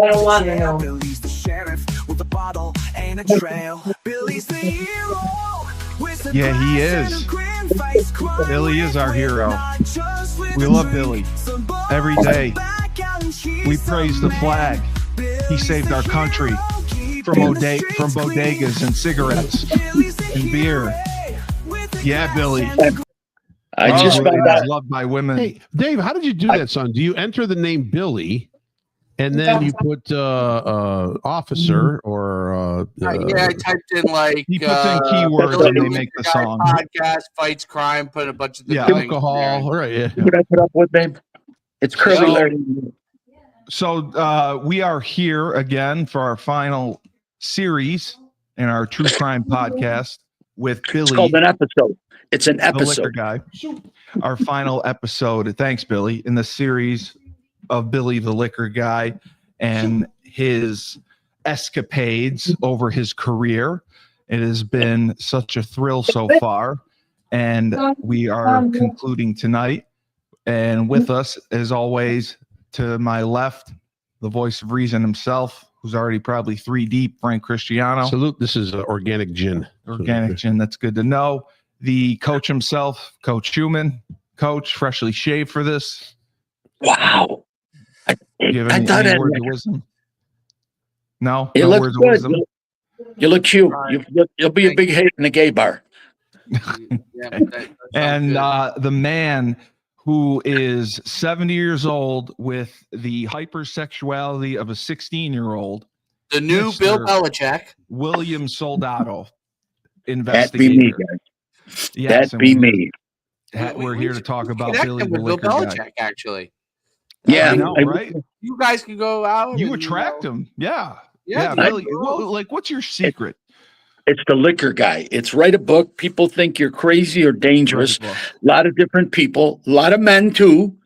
I don't want to know. Billy's the sheriff with a bottle and a trail. Billy's the hero. Yeah, he is. Billy is our hero. We love Billy. Every day, we praise the flag. He saved our country from bodegas and cigarettes and beer. Yeah, Billy. I just found out. Loved by women. Hey, Dave, how did you do that, son? Do you enter the name Billy, and then you put officer or? I typed in like he puts in keywords and they make the song. Podcast fights crime. Put a bunch of alcohol. Right. Yeah. What I put up with, babe? It's curly learning. So we are here again for our final series in our true crime podcast with Billy. It's called an episode. It's an episode. The liquor guy. Our final episode. Thanks, Billy. In the series of Billy the Liquor Guy and his escapades over his career. It has been such a thrill so far, and we are concluding tonight. And with us, as always, to my left, the voice of reason himself, who's already probably 3 deep, Frank Cristiano. Salute. This is organic gin. Organic gin. That's good to know. The coach himself, Coach Schumann. Coach, freshly shaved for this. Wow. Do you have any words of wisdom? No? You no look words good. of wisdom? You look cute. You'll be a big hit in a gay bar. And the man who is 70 years old with the hypersexuality of a 16-year-old. The new Mr. Bill Belichick. William Soldado. That'd be me, guys. Yes, That'd be me. We're here to talk about Billy the Bill Liquor Belichick, Guy. Actually. Yeah, I know, right? You guys can go out. You attract him. Yeah. Yeah, Billy, what's your secret? It's the liquor guy. It's write a book. People think you're crazy or dangerous. A lot of different people, a lot of men too,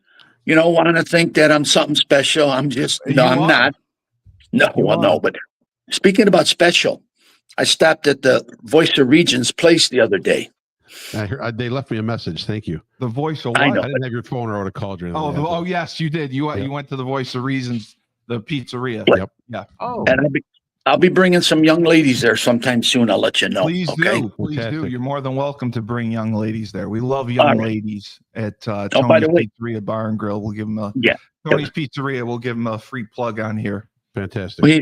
wanting to think that I'm something special. I'm not. No, but speaking about special, I stopped at the Voice of Region's place the other day. They left me a message. Thank you. The Voice of what? I didn't have your phone, or I would have called you. Oh, yes, you did. You went to the Voice of Reasons, the pizzeria. Yep. Yeah. Oh. And I'll be bringing some young ladies there sometime soon. I'll let you know. Please do. You're more than welcome to bring young ladies there. We love young ladies at Tony's Pizzeria Bar and Grill. We'll give them Tony's Pizzeria. We'll give them a free plug on here. Fantastic. Well,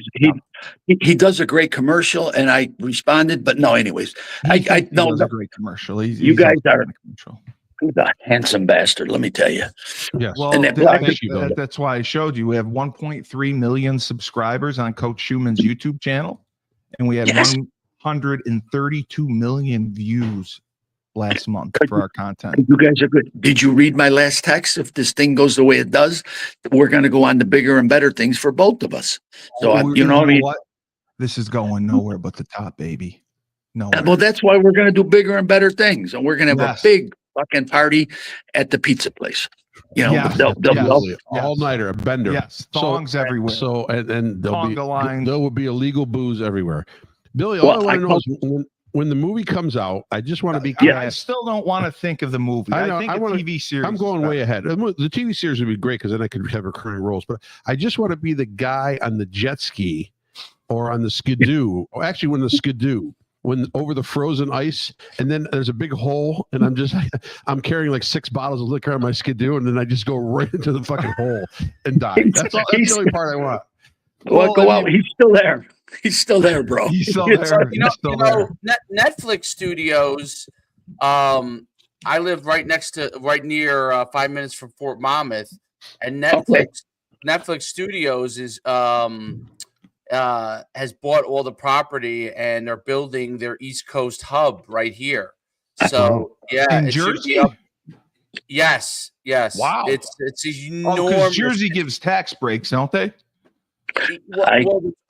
he does a great commercial, and I responded, but no. Anyways, he does a great commercial. You guys are a handsome bastard. Let me tell you. Yes. Well, that's why I showed you. We have 1.3 million subscribers on Coach Schumann's YouTube channel, and we had 132 million views last month for our content. You guys are good. Did you read my last text? If this thing goes the way it does, we're going to go on to bigger and better things for both of us. So you know what I mean? This is going nowhere but the top, baby. No. Well, that's why we're going to do bigger and better things, and we're going to have a big fucking party at the pizza place. They'll all nighter, a bender. Yes, thongs everywhere. So and there will be illegal booze everywhere. Billy, all I want to know is when the movie comes out, I just want to be. I still don't want to think of the movie. I think TV series. I'm going way ahead. The TV series would be great because then I could have recurring roles. But I just want to be the guy on the jet ski or on the skidoo, or actually when the skidoo. When over the frozen ice, and then there's a big hole, and I'm carrying like 6 bottles of liquor on my skidoo, and then I just go right into the fucking hole and die. That's the only part I want. Well, go out. He's still there. He's still there, bro. He's still there. Netflix studios. I live right near 5 minutes from Fort Monmouth, and Netflix Studios is has bought all the property, and they're building their East Coast hub right here. So in Jersey. Yes. Wow. It's enormous. Jersey gives tax breaks, don't they?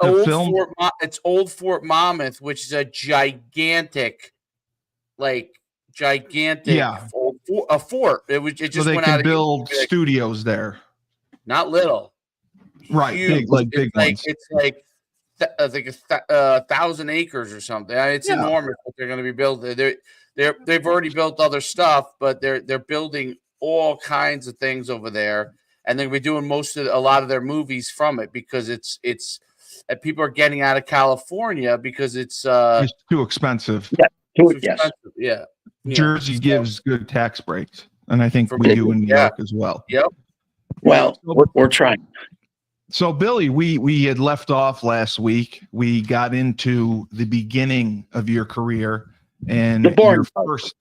It's Old Fort Monmouth, which is a gigantic a fort. It just so they went can out build studios there. Not little, right? Huge. Big ones. It's like 1,000 acres or something. It's enormous what they're going to be building. They've already built other stuff, but they're building all kinds of things over there. and they're doing a lot of their movies from it because it's and people are getting out of California because it's too expensive. Yeah, too yes. expensive. Yeah. Jersey gives good tax breaks, and I think we do in New York as well. Yep. Well, we're trying. So, Billy, we had left off last week. We got into the beginning of your career and your first,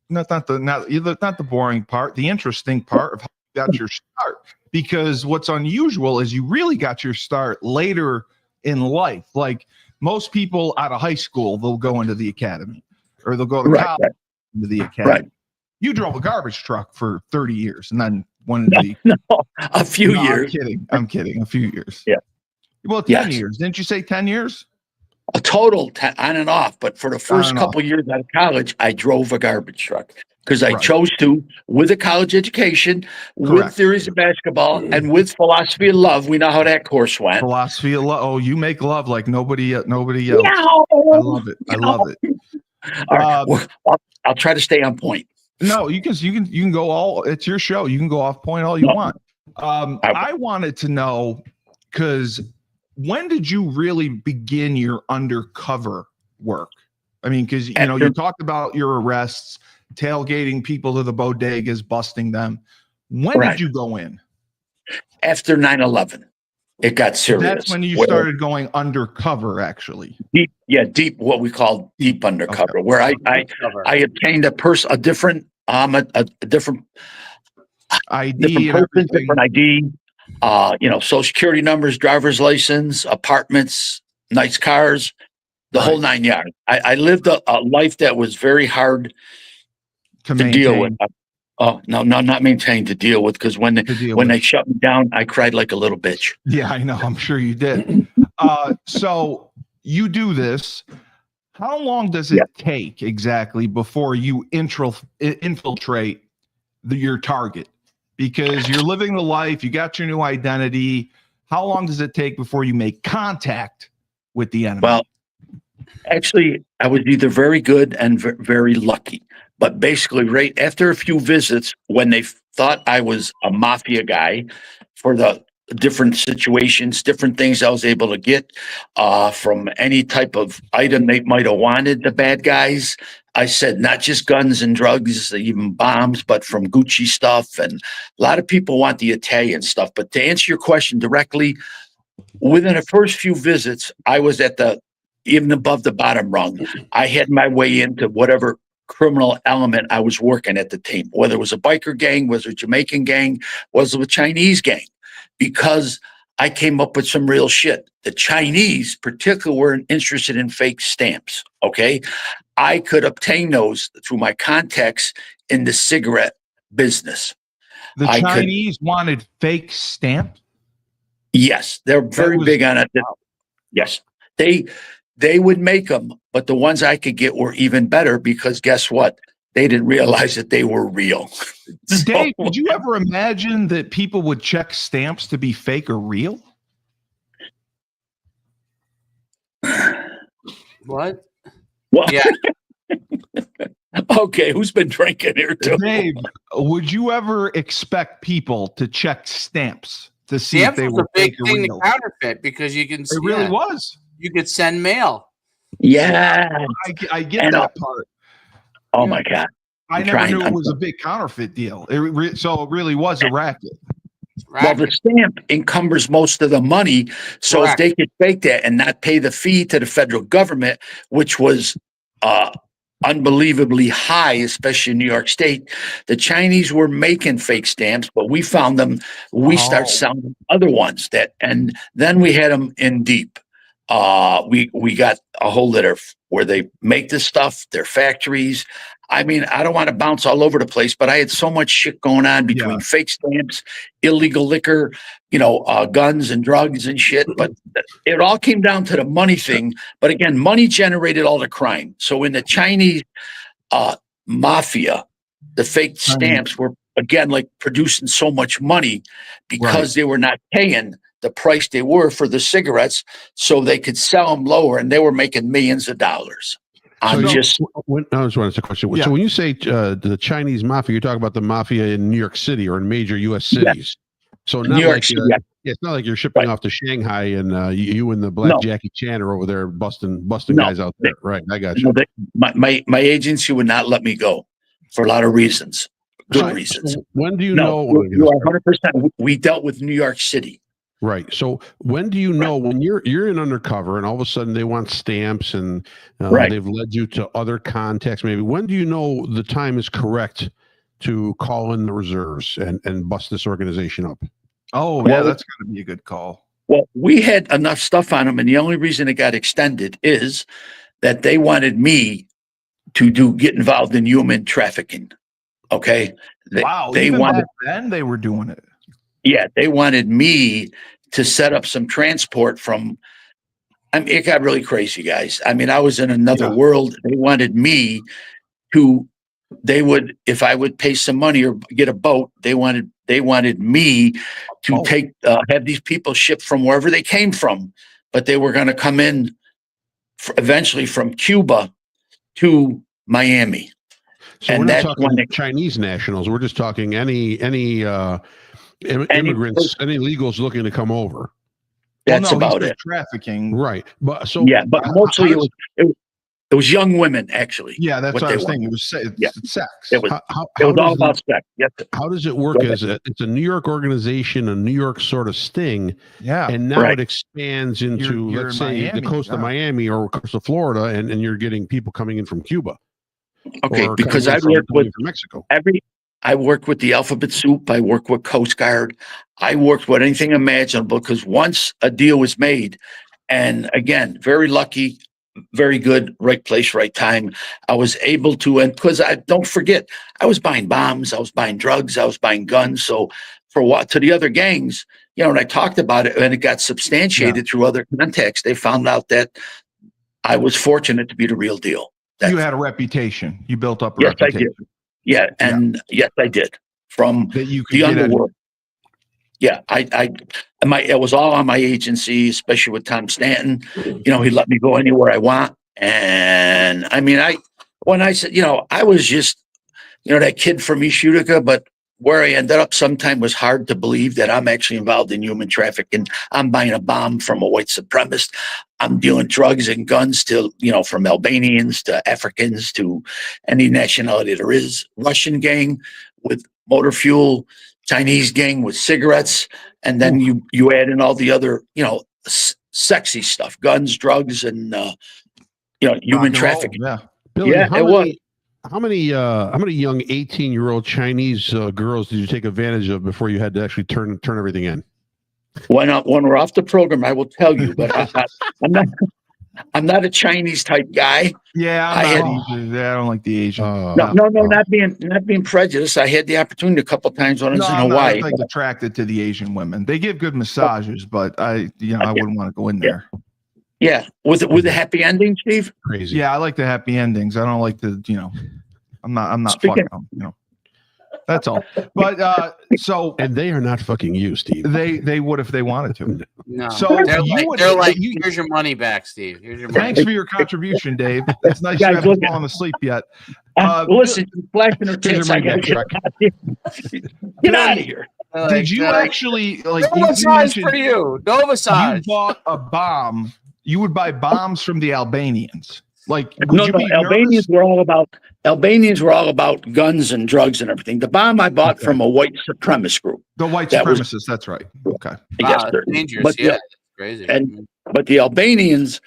not the boring part, the interesting part of how you got your start. Because what's unusual is you really got your start later in life. Like most people out of high school, they'll go into the academy, or they'll go to college into the academy. Right. You drove a garbage truck for 30 years, and then a few years. I'm kidding. A few years. Yeah. Well, 10 years. Didn't you say 10 years? A total 10, on and off. But for the first couple years out of college, I drove a garbage truck because I chose to, with a college education, with theories of basketball, and with philosophy of love. We know how that course went. Philosophy of love. Oh, you make love like nobody else. I love it. I love it. All right. I'll try to stay on point. No, you can go all. It's your show. You can go off point all you want. I wanted to know, because when did you really begin your undercover work? I mean, because you talked about your arrests, tailgating people to the bodegas, busting them. When did you go in? After 9/11, it got serious. That's when you started going undercover, actually. Deep. What we call deep undercover, where I obtained a different ID, different ID, Social Security numbers, driver's license, apartments, nice cars, the whole 9 yards. I lived a life that was very hard to deal with. Oh, no, not maintained, to deal with, because when they shut me down, I cried like a little bitch. Yeah, I know. I'm sure you did. So you do this. How long does it take exactly before you infiltrate your target? Because you're living the life, you got your new identity. How long does it take before you make contact with the enemy? Well, actually, I was either very good and very lucky. But basically, right after a few visits, when they thought I was a mafia guy for the different situations, different things I was able to get from any type of item they might have wanted, the bad guys, I said, not just guns and drugs, even bombs, but from Gucci stuff. And a lot of people want the Italian stuff. But to answer your question directly, within the first few visits, I was even above the bottom rung. I had my way into whatever criminal element I was working at the team, whether it was a biker gang, was it a Jamaican gang, was it a Chinese gang, because I came up with some real shit. The Chinese particularly were interested in fake stamps. Okay. I could obtain those through my contacts in the cigarette business. The Chinese wanted fake stamps? Yes. They're very big on it. Yes. They would make them, but the ones I could get were even better, because guess what? They didn't realize that they were real. Dave, did you ever imagine that people would check stamps to be fake or real? What? Well, yeah. Okay, who's been drinking here too? Dave, would you ever expect people to check stamps to see stamps if they was were a big fake or thing real? to counterfeit, because you can. It really was. You could send mail. Yeah, I get that part. Oh my God. I never knew it was a big counterfeit deal. So it really was a racket. Well, the stamp encumbers most of the money. So if they could fake that and not pay the fee to the federal government, which was unbelievably high, especially in New York State, the Chinese were making fake stamps, but we found them. We started selling other ones and then we had them in deep. We got a hold of where they make this stuff, their factories. I mean, I don't want to bounce all over the place, but I had so much shit going on between fake stamps, illegal liquor, guns and drugs and shit. But it all came down to the money thing. But again, money generated all the crime. So in the Chinese mafia, the fake stamps were, again, like producing so much money because they were not paying the price they were for the cigarettes, so they could sell them lower, and they were making millions of dollars. I just want to ask a question. So when you say the Chinese mafia, you're talking about the mafia in New York City or in major U.S. cities. So New not York like City. Yeah, it's not like you're shipping right. off to Shanghai and you and the black No. Jackie Chan are over there busting No. guys out there. Right. I got you. No, my agency would not let me go for a lot of reasons. Good reasons. So when do you No, know? you are 100%. We dealt with New York City. Right. So when do you know when you're in undercover and all of a sudden they want stamps and Right. they've led you to other contacts? Maybe when do you know the time is correct to call in the reserves and bust this organization up? Oh, Well, yeah, that's going to be a good call. Well, we had enough stuff on them, and the only reason it got extended is that they wanted me to get involved in human trafficking. Okay. Wow, They even wanted, back then they were doing it. yeah, they wanted me to set up some transport from. I mean, it got really crazy, guys. I mean, I was in another Yeah. world. They wanted me to. They would, if I would pay some money or get a boat, they wanted me to have these people shipped from wherever they came from, but they were going to come in eventually from Cuba to Miami. So And we're not that's talking when Chinese nationals. We're just talking any immigrants, any illegals looking to come over. That's he about said it. trafficking. Right. But so Yeah, but mostly it was young women, actually. Yeah, that's what I was wanted. thinking. It was sex. It was, how it was all does about sex. Yes. how does it work as it's a New York organization, a New York sort of sting, Yeah. and now it expands into You're let's in say Miami, the coast of Miami or coast of Florida, and you're getting people coming in from Cuba. Okay, or because coming I in from, worked with from Mexico. I worked with the Alphabet Soup. I worked with Coast Guard. I worked with anything imaginable because once a deal was made, and again, very lucky, very good, right place, right time. I was able to, and because I don't forget, I was buying bombs, I was buying drugs, I was buying guns. So for what to the other gangs, you know, and I talked about it and it got substantiated through other contacts. They found out that I was fortunate to be the real deal. You had a reputation. You built up a Yes, reputation. I did. Yeah, and yes, I did. From that you could the get underworld. Yeah, it was all on my agency, especially with Tom Stanton. You know, he let me go anywhere I want. And I mean, when I said, you know, I was just, you know, that kid from East Utica, but where I ended up sometime was hard to believe that I'm actually involved in human trafficking. I'm buying a bomb from a white supremacist. I'm dealing drugs and guns to, you know, from Albanians to Africans to any nationality there is. Russian gang with motor fuel, Chinese gang with cigarettes, and then you add in all the other, you know, sexy stuff, guns, drugs, and you know, human trafficking. Yeah, Billy, yeah, it was. How many young 18-year-old Chinese girls did you take advantage of before you had to actually turn everything in? When we're off the program, I will tell you. But I'm not a Chinese type guy. Yeah, I don't like the Asian. No, not being prejudiced. I had the opportunity a couple times when I was in Hawaii. I'm not attracted to the Asian women. They give good massages, but I wouldn't want to go in there. Yeah, with a happy ending, Steve. Crazy. Yeah, I like the happy endings. I don't like the, you know, I'm not fucking them, you know. That's all. But so and they are not fucking you, Steve. They would if they wanted to. No. So they're like, here's your money back, Steve. Here's your money. Thanks for your contribution, Dave. It's nice you haven't fallen asleep yet. Listen, flashing her tits. I gotta get out of here. Did you actually like? No massage for you. No massage. You bought a bomb. You would buy bombs from the Albanians. Like, Albanians were all about guns and drugs and everything. The bomb I bought from a white supremacist group. The white supremacists. That's right. Okay. Yes, sir. Dangerous. But crazy. But the Albanians,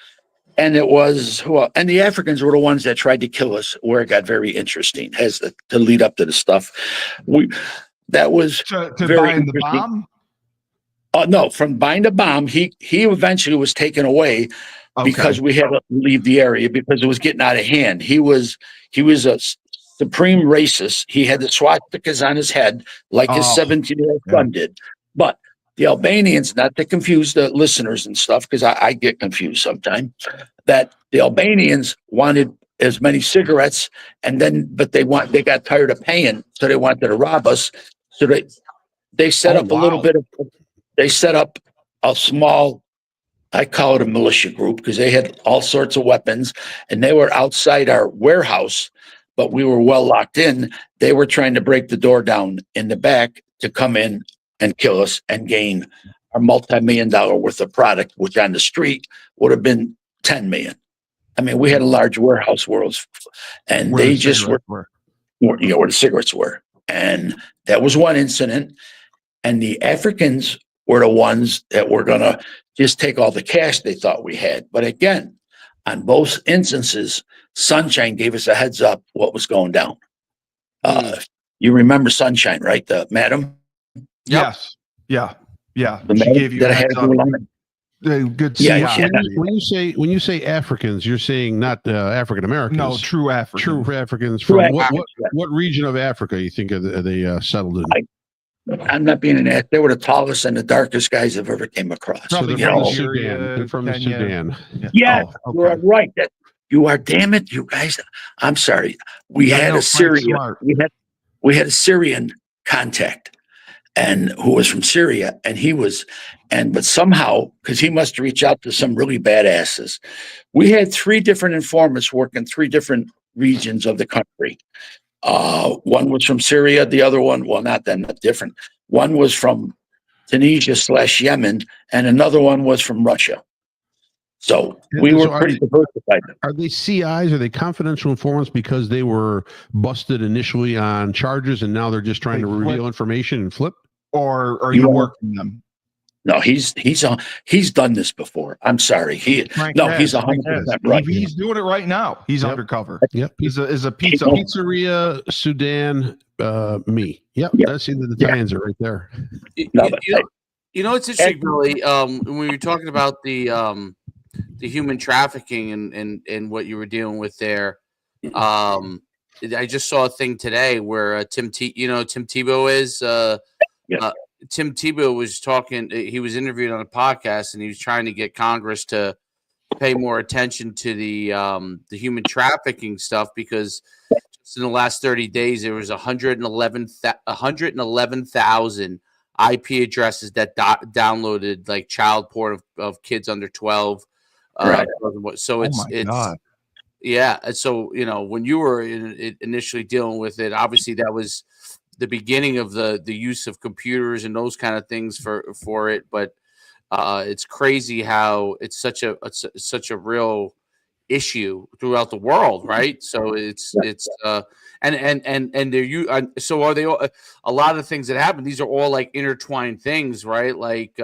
and it was and the Africans were the ones that tried to kill us. Where it got very interesting, to lead up to the stuff. That was to very buying the interesting. bomb. No, from buying the bomb, he eventually was taken away. Because we had to leave the area because it was getting out of hand. He was a supreme racist. He had the swastikas on his head like his 17-year-old son did. But the Albanians, not to confuse the listeners and stuff, because I get confused sometimes, that the Albanians wanted as many cigarettes, but they got tired of paying, so they wanted to rob us. So they set up they set up a small, I call it a militia group, because they had all sorts of weapons and they were outside our warehouse, but we were well locked in. They were trying to break the door down in the back to come in and kill us and gain our multi-million-dollar worth of product, which on the street would have been 10 million. I mean, we had a large warehouse worlds, and Where they the just cigarettes were, where the cigarettes were. And that was one incident. And the Africans were the ones that were going to just take all the cash they thought we had. But again, on both instances, Sunshine gave us a heads up what was going down. You remember Sunshine, right? The madam? Yes. Yeah. Yeah. The She madam gave you that a I had heads to up. do on it? Good Yeah, CI. When you say Africans, you're saying not African Americans. No, true Africans. True Africans True from Africans, what region of Africa you think are they settled in? I'm not being an ass. They were the tallest and the darkest guys I've ever came across. So Probably they're from the Nigeria, Sudan. They're from the Kenya. Sudan. Yeah, Oh, you are okay. right. You are, damn it, you guys. I'm sorry. We I had know, a Frank's Syrian. smart. We had a Syrian contact, and who was from Syria, and but somehow, because he must reach out to some really badasses. We had 3 different informants working 3 different regions of the country. One was from Syria, the other one, well, not different. One was from Tunisia/Yemen, and another one was from Russia. So we were pretty diversified. Are they CIs? Are they confidential informants because they were busted initially on charges and now they're just trying to reveal information and flip? Or are you working them? No, he's done this before. I'm sorry. He's 100% right. He's doing it right now. He's undercover. Yep. He's a Pizzeria Sudan. Me. Yep. That's either the tie-ins are right there. You know, it's interesting, Billy. When we were talking about the human trafficking and what you were dealing with there. I just saw a thing today where Tim Tebow is. Tim Tebow was talking. He was interviewed on a podcast, and he was trying to get Congress to pay more attention to the human trafficking stuff because just in the last 30 days there was 111,000 IP addresses that downloaded like child porn of kids under 12. Right. So it's yeah. So when you were initially dealing with it, obviously that was the beginning of the use of computers and those kind of things for it. But it's crazy how it's such a real issue throughout the world, right? So so are they all, a lot of the things that happen? These are all like intertwined things, right? Like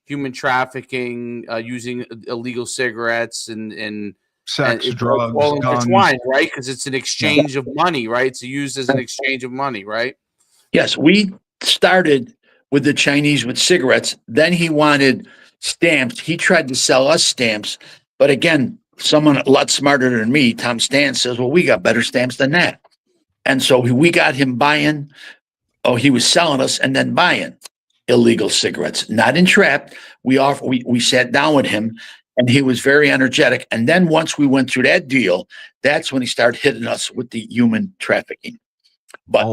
human trafficking, using illegal cigarettes and sex, drugs, all guns. intertwined, right? Because it's an exchange of money, right? It's used as an exchange of money, right? Yes, we started with the Chinese with cigarettes. Then he wanted stamps. He tried to sell us stamps. But again, someone a lot smarter than me, Tom Stan, says, well, we got better stamps than that. And so we got him buying. Oh, he was selling us and then buying illegal cigarettes, not entrapped. We sat down with him and he was very energetic. And then once we went through that deal, that's when he started hitting us with the human trafficking. But,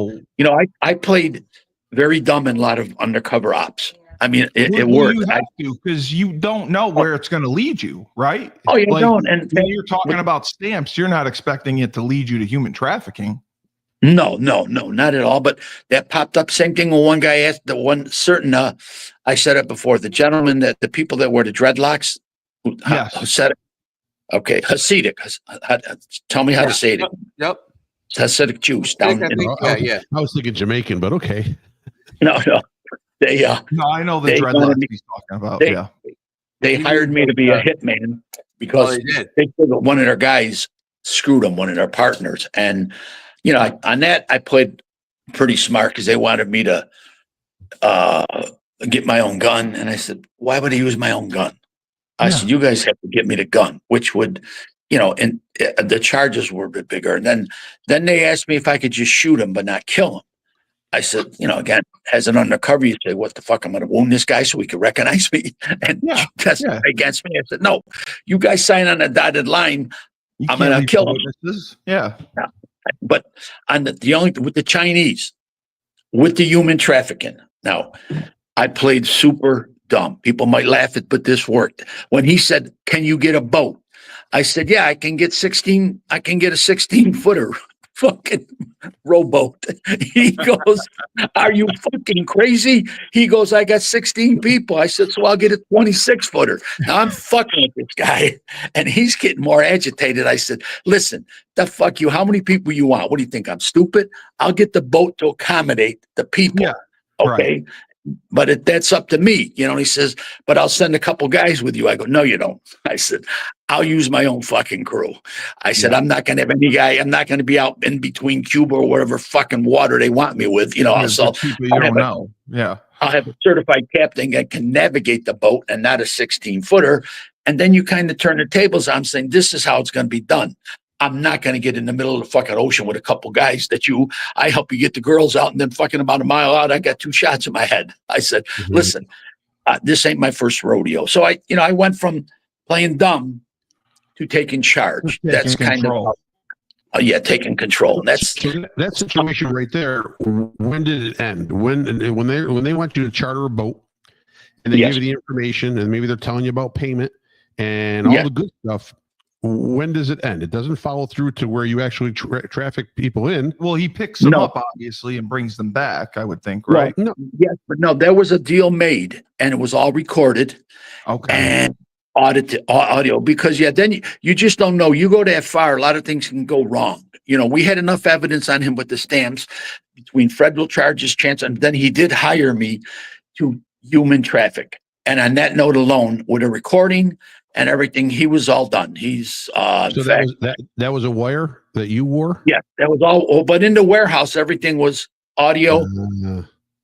I played very dumb in a lot of undercover ops. I mean, it worked. You have to, because you don't know where it's going to lead you, right? Oh, you don't. And when you're talking about stamps, you're not expecting it to lead you to human trafficking. No, not at all. But that popped up. Same thing when one guy asked the one certain, I said it before, the gentleman that the people that wear the dreadlocks, who said it. Okay, Hasidic. Tell me how to say it. Yep. Hasidic Jews down in I was thinking Jamaican, but okay. No. They no, I know the dreadlocks he's talking about. They hired me to be a hitman because they said that one of their guys screwed them, one of their partners. And on that I played pretty smart because they wanted me to get my own gun. And I said, why would I use my own gun? I said, you guys have to get me the gun, which would, and the charges were a bit bigger. And then they asked me if I could just shoot him but not kill him. I said, again, as an undercover, you say, what the fuck? I'm going to wound this guy so he can recognize me and testify against me. I said, no, you guys sign on a dotted line. I'm going to kill him. Yeah. But on with the Chinese, with the human trafficking. Now, I played super dumb. People might laugh at, but this worked. When he said, can you get a boat? I said, yeah, I can get a 16-footer fucking rowboat. He goes, "Are you fucking crazy?" He goes, "I got 16 people." I said, "So I'll get a 26 footer." Now I'm fucking with this guy, and he's getting more agitated. I said, "Listen, the fuck you. How many people you want? What do you think? I'm stupid? I'll get the boat to accommodate the people." Yeah, Okay. right. But that's up to me. He says, "But I'll send a couple guys with you." I go, "No, you don't." I said, "I'll use my own fucking crew." I said, Yeah. "I'm not going to have any guy. I'm not going to be out in between Cuba or whatever fucking water they want me with. There's So people you don't know. Yeah. I'll have a certified captain that can navigate the boat and not a 16-footer. And then you kind of turn the tables. I'm saying, this is how it's going to be done. I'm not going to get in the middle of the fucking ocean with a couple guys I help you get the girls out, and then fucking about a mile out, I got 2 shots in my head. I said, "Listen, this ain't my first rodeo." So I went from playing dumb to taking charge. That's kind of, taking control. And that's So that situation right there. When did it end? When they want you to charter a boat and they give you the information and maybe they're telling you about payment and all the good stuff. When does it end? It doesn't follow through to where you actually traffic people in. Well, he picks them up obviously and brings them back, I would think, right? No, yes, but no, there was a deal made and it was all recorded. Okay. And audio, because then you just don't know. You go that far, a lot of things can go wrong. We had enough evidence on him with the stamps between federal charges, chance, and then he did hire me to human traffic. And on that note alone, with a recording and everything, he was all done. He's so that was a wire that you wore? Yeah, that was all. But in the warehouse, everything was audio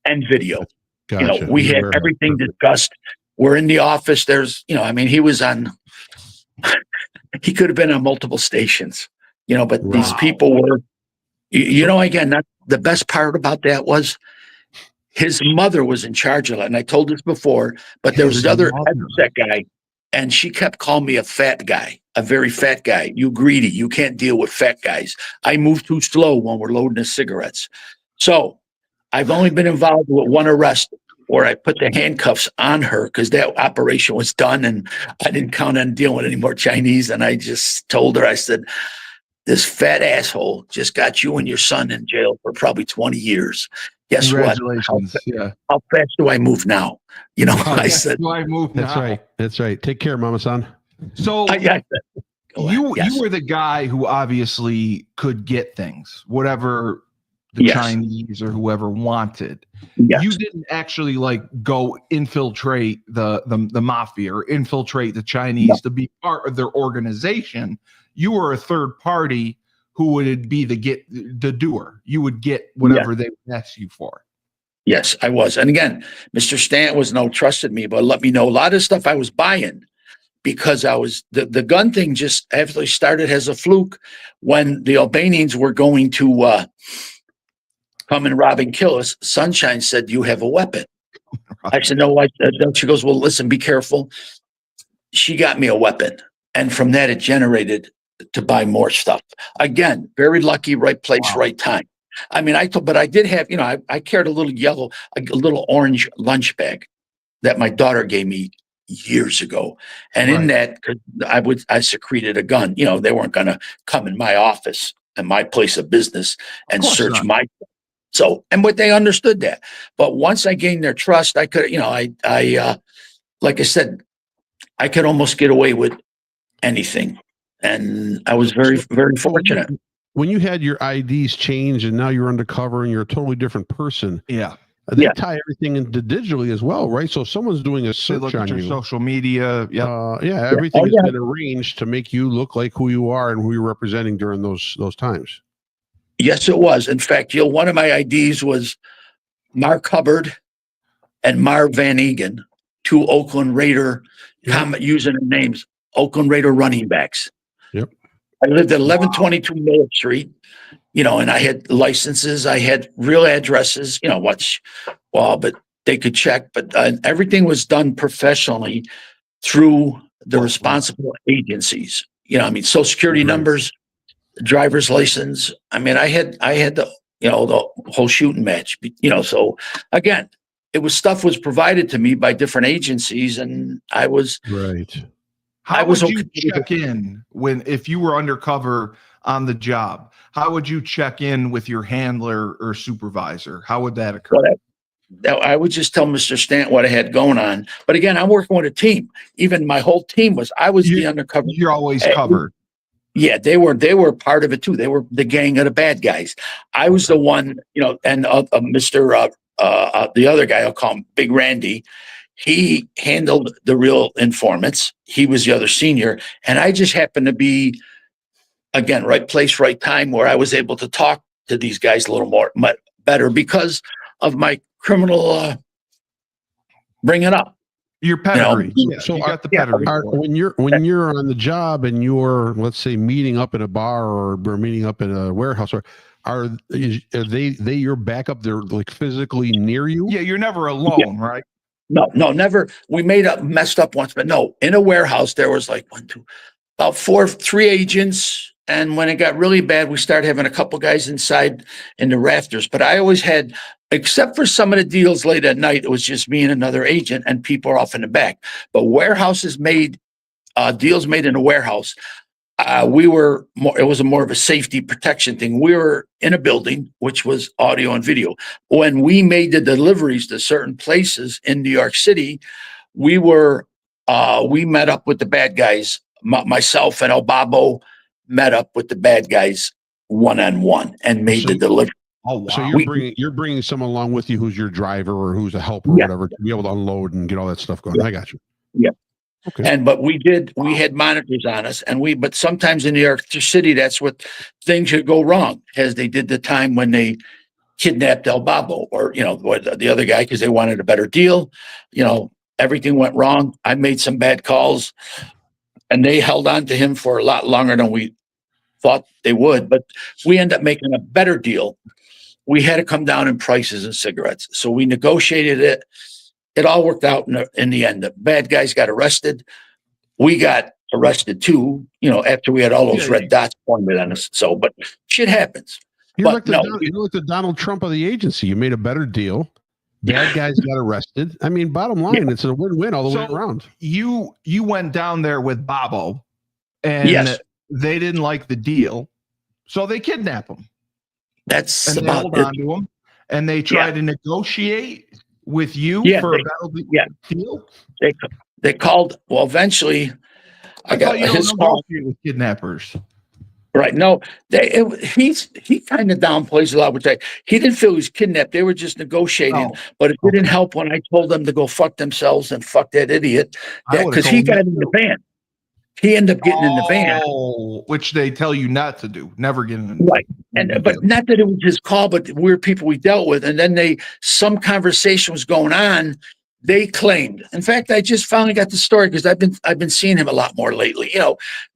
and video. Gotcha. We had everything discussed. We're in the office. There's, he was on, he could have been on multiple stations, but these people were, again, not the best part about that was his mother was in charge of it. And I told this before, but there was another that guy, and she kept calling me a fat guy, a very fat guy. "You greedy. You can't deal with fat guys. I move too slow when we're loading the cigarettes." So I've only been involved with one arrest where I put the handcuffs on her because that operation was done and I didn't count on dealing with any more Chinese. And I just told her, I said, "This fat asshole just got you and your son in jail for probably 20 years. Guess what? How fast do I move now?" I said, "Do I move now?" That's right. Take care, Mama-san. So you were the guy who obviously could get things, whatever the Chinese or whoever wanted. You didn't actually go infiltrate the mafia or infiltrate the Chinese to be part of their organization. You were a third party who would be the doer. You would get whatever they would ask you for. Yes, I was. And again, Mr. Stanton trusted me, but let me know a lot of stuff I was buying because I was the gun thing just actually started as a fluke when the Albanians were going to come and rob and kill us. Sunshine said, "Do you have a weapon?" I said, "No." She goes, "Well, listen, be careful." She got me a weapon. And from that, it generated to buy more stuff. Again, very lucky, right place, right time. But I did have, I carried a little orange lunch bag that my daughter gave me years ago. And in that, I secreted a gun. They weren't going to come in my office and my place of business and search my. But they understood that. But once I gained their trust, I could, like I said, I could almost get away with anything. And I was very, very fortunate. When you had your IDs changed and now you're undercover and you're a totally different person. Yeah. They tie everything into digitally as well, right? So if someone's doing a search on you, social media, everything has been arranged to make you look like who you are and who you're representing during those times. Yes, it was. In fact, one of my IDs was Mark Hubbard and Marv Van Egan, 2 Oakland Raider using their names, Oakland Raider running backs. Yep. I lived at 1122 Miller Street, and I had licenses, I had real addresses, but they could check, but everything was done professionally through the responsible agencies. Social security numbers, driver's license. I had the whole shooting match, so again, stuff was provided to me by different agencies and I was How would you check in if you were undercover on the job? How would you check in with your handler or supervisor? How would that occur? Well, I would just tell Mr. Stant what I had going on. But again, I'm working with a team. Even my whole team I was the undercover. You're always covered. Yeah, they were part of it too. They were the gang of the bad guys. I was the one, and Mr. The other guy, I'll call him Big Randy. He handled the real informants. He was the other senior, and I just happened to be, again, right place, right time, where I was able to talk to these guys a little more better because of my criminal bringing up. Your pedigree. So you got the pedigree. When you're on the job and you're, let's say, meeting up in a bar or meeting up in a warehouse, are they your backup? They're like physically near you? Yeah, you're never alone, right? No, never. We messed up once, but no. In a warehouse, there was like about 3 agents. And when it got really bad, we started having a couple guys inside in the rafters. But I always had, except for some of the deals late at night, it was just me and another agent, and people are off in the back. But warehouses deals made in a warehouse. It was more of a safety protection thing. We were in a building, which was audio and video. When we made the deliveries to certain places in New York City, we met up with the bad guys. Myself and Obabo met up with the bad guys one-on-one and made the delivery. Oh, wow. So you're bringing someone along with you who's your driver or who's a helper or whatever to be able to unload and get all that stuff going. I got you. Yeah. Okay. But we had monitors on us, but sometimes in New York City, that's what things could go wrong, as they did the time when they kidnapped El Babo or the other guy because they wanted a better deal. Everything went wrong. I made some bad calls, and they held on to him for a lot longer than we thought they would. But we ended up making a better deal. We had to come down in prices of cigarettes, so we negotiated it. It all worked out in the end. The bad guys got arrested. We got arrested too, after we had all those red dots pointed on us. So, but shit happens. You're like the Donald Trump of the agency. You made a better deal. Bad guys got arrested. I mean, bottom line, it's a win-win all the way around. You went down there with Bobo, and they didn't like the deal, so they kidnapped him. They held on to him, and they tried to negotiate with you for a better deal. They called. Well, eventually, I got his call with kidnappers. Right. No, he kind of downplays a lot, which he didn't feel he was kidnapped. They were just negotiating, but it didn't help when I told them to go fuck themselves and fuck that idiot. Because he got in the van. He ended up getting in the van. Which they tell you not to do. Never get in the right. But not that it was his call, but we're people we dealt with. And then some conversation was going on. They claimed. In fact, I just finally got the story because I've been seeing him a lot more lately.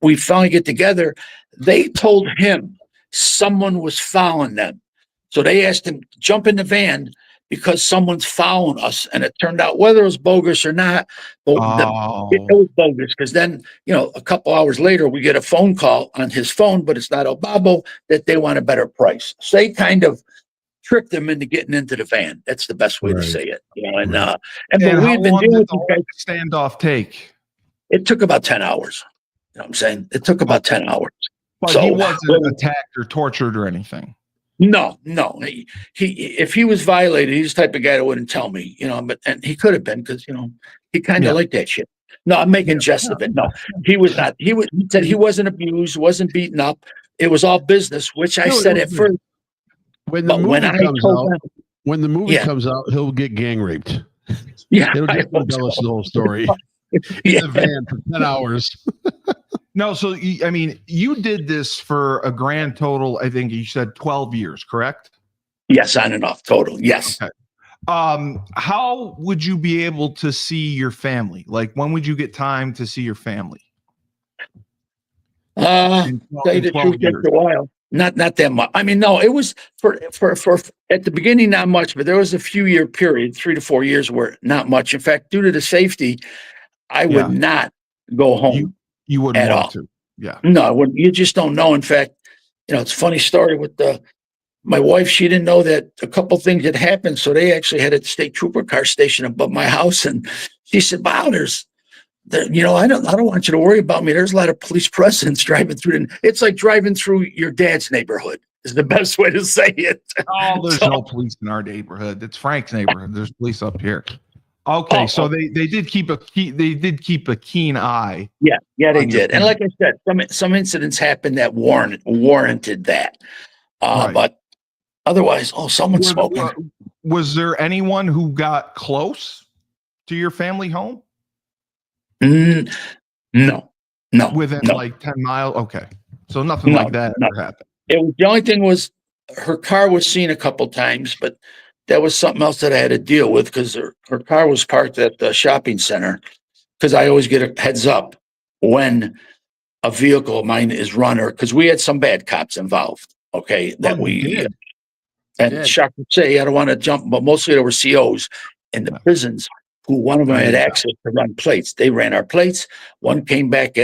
We finally get together. They told him someone was following them. So they asked him to jump in the van because someone's following us. And it turned out, whether it was bogus or not, it was bogus. Because then, a couple hours later, we get a phone call on his phone, but it's not Obabo, that they want a better price. So they kind of tricked them into getting into the van. That's the best way to say it. And we've been doing the standoff take. It took about 10 hours. You know what I'm saying? It took about 10 hours. But he wasn't attacked or tortured or anything. No. He if he was violated, he's the type of guy that wouldn't tell me, and he could have been because, he kind of liked that shit. No, I'm making jest of it. No, he was not. He said he wasn't abused, wasn't beaten up. It was all business, which I said at first. When the movie comes out, he'll get gang raped. Yeah. It'll just tell us the whole story. In the van for 10 hours. No, so you did this for a grand total, I think you said 12 years, correct? Yes, on and off total. Yes. Okay. How would you be able to see your family? Like, when would you get time to see your family? Tell you the truth, after a while. Not that much. No, it was for at the beginning, not much, but there was a few year period, 3 to 4 years where not much. In fact, due to the safety, I would not go home. You wouldn't at want all. to. Yeah. No, you just don't know. In fact, it's a funny story with my wife. She didn't know that a couple things had happened. So they actually had a state trooper car station above my house. And she said, wow, there's I don't want you to worry about me. There's a lot of police presence driving through. It's like driving through your dad's neighborhood is the best way to say it. Oh, there's no police in our neighborhood. It's Frank's neighborhood. There's police up here. Okay, so they did keep a keen eye. Yeah, they did. And like I said, some incidents happened that warranted that. Right. But otherwise, someone's smoking. Was there anyone who got close to your family home? No. Within like 10 miles? Okay. So nothing like that ever happened. The only thing was her car was seen a couple times, but that was something else that I had to deal with because her car was parked at the shopping center. Because I always get a heads up when a vehicle of mine is run, or because we had some bad cops involved. Okay, that we did. And shock to say, I don't want to jump, but mostly there were COs in the prisons who one of them had access to run plates. They ran our plates. One came back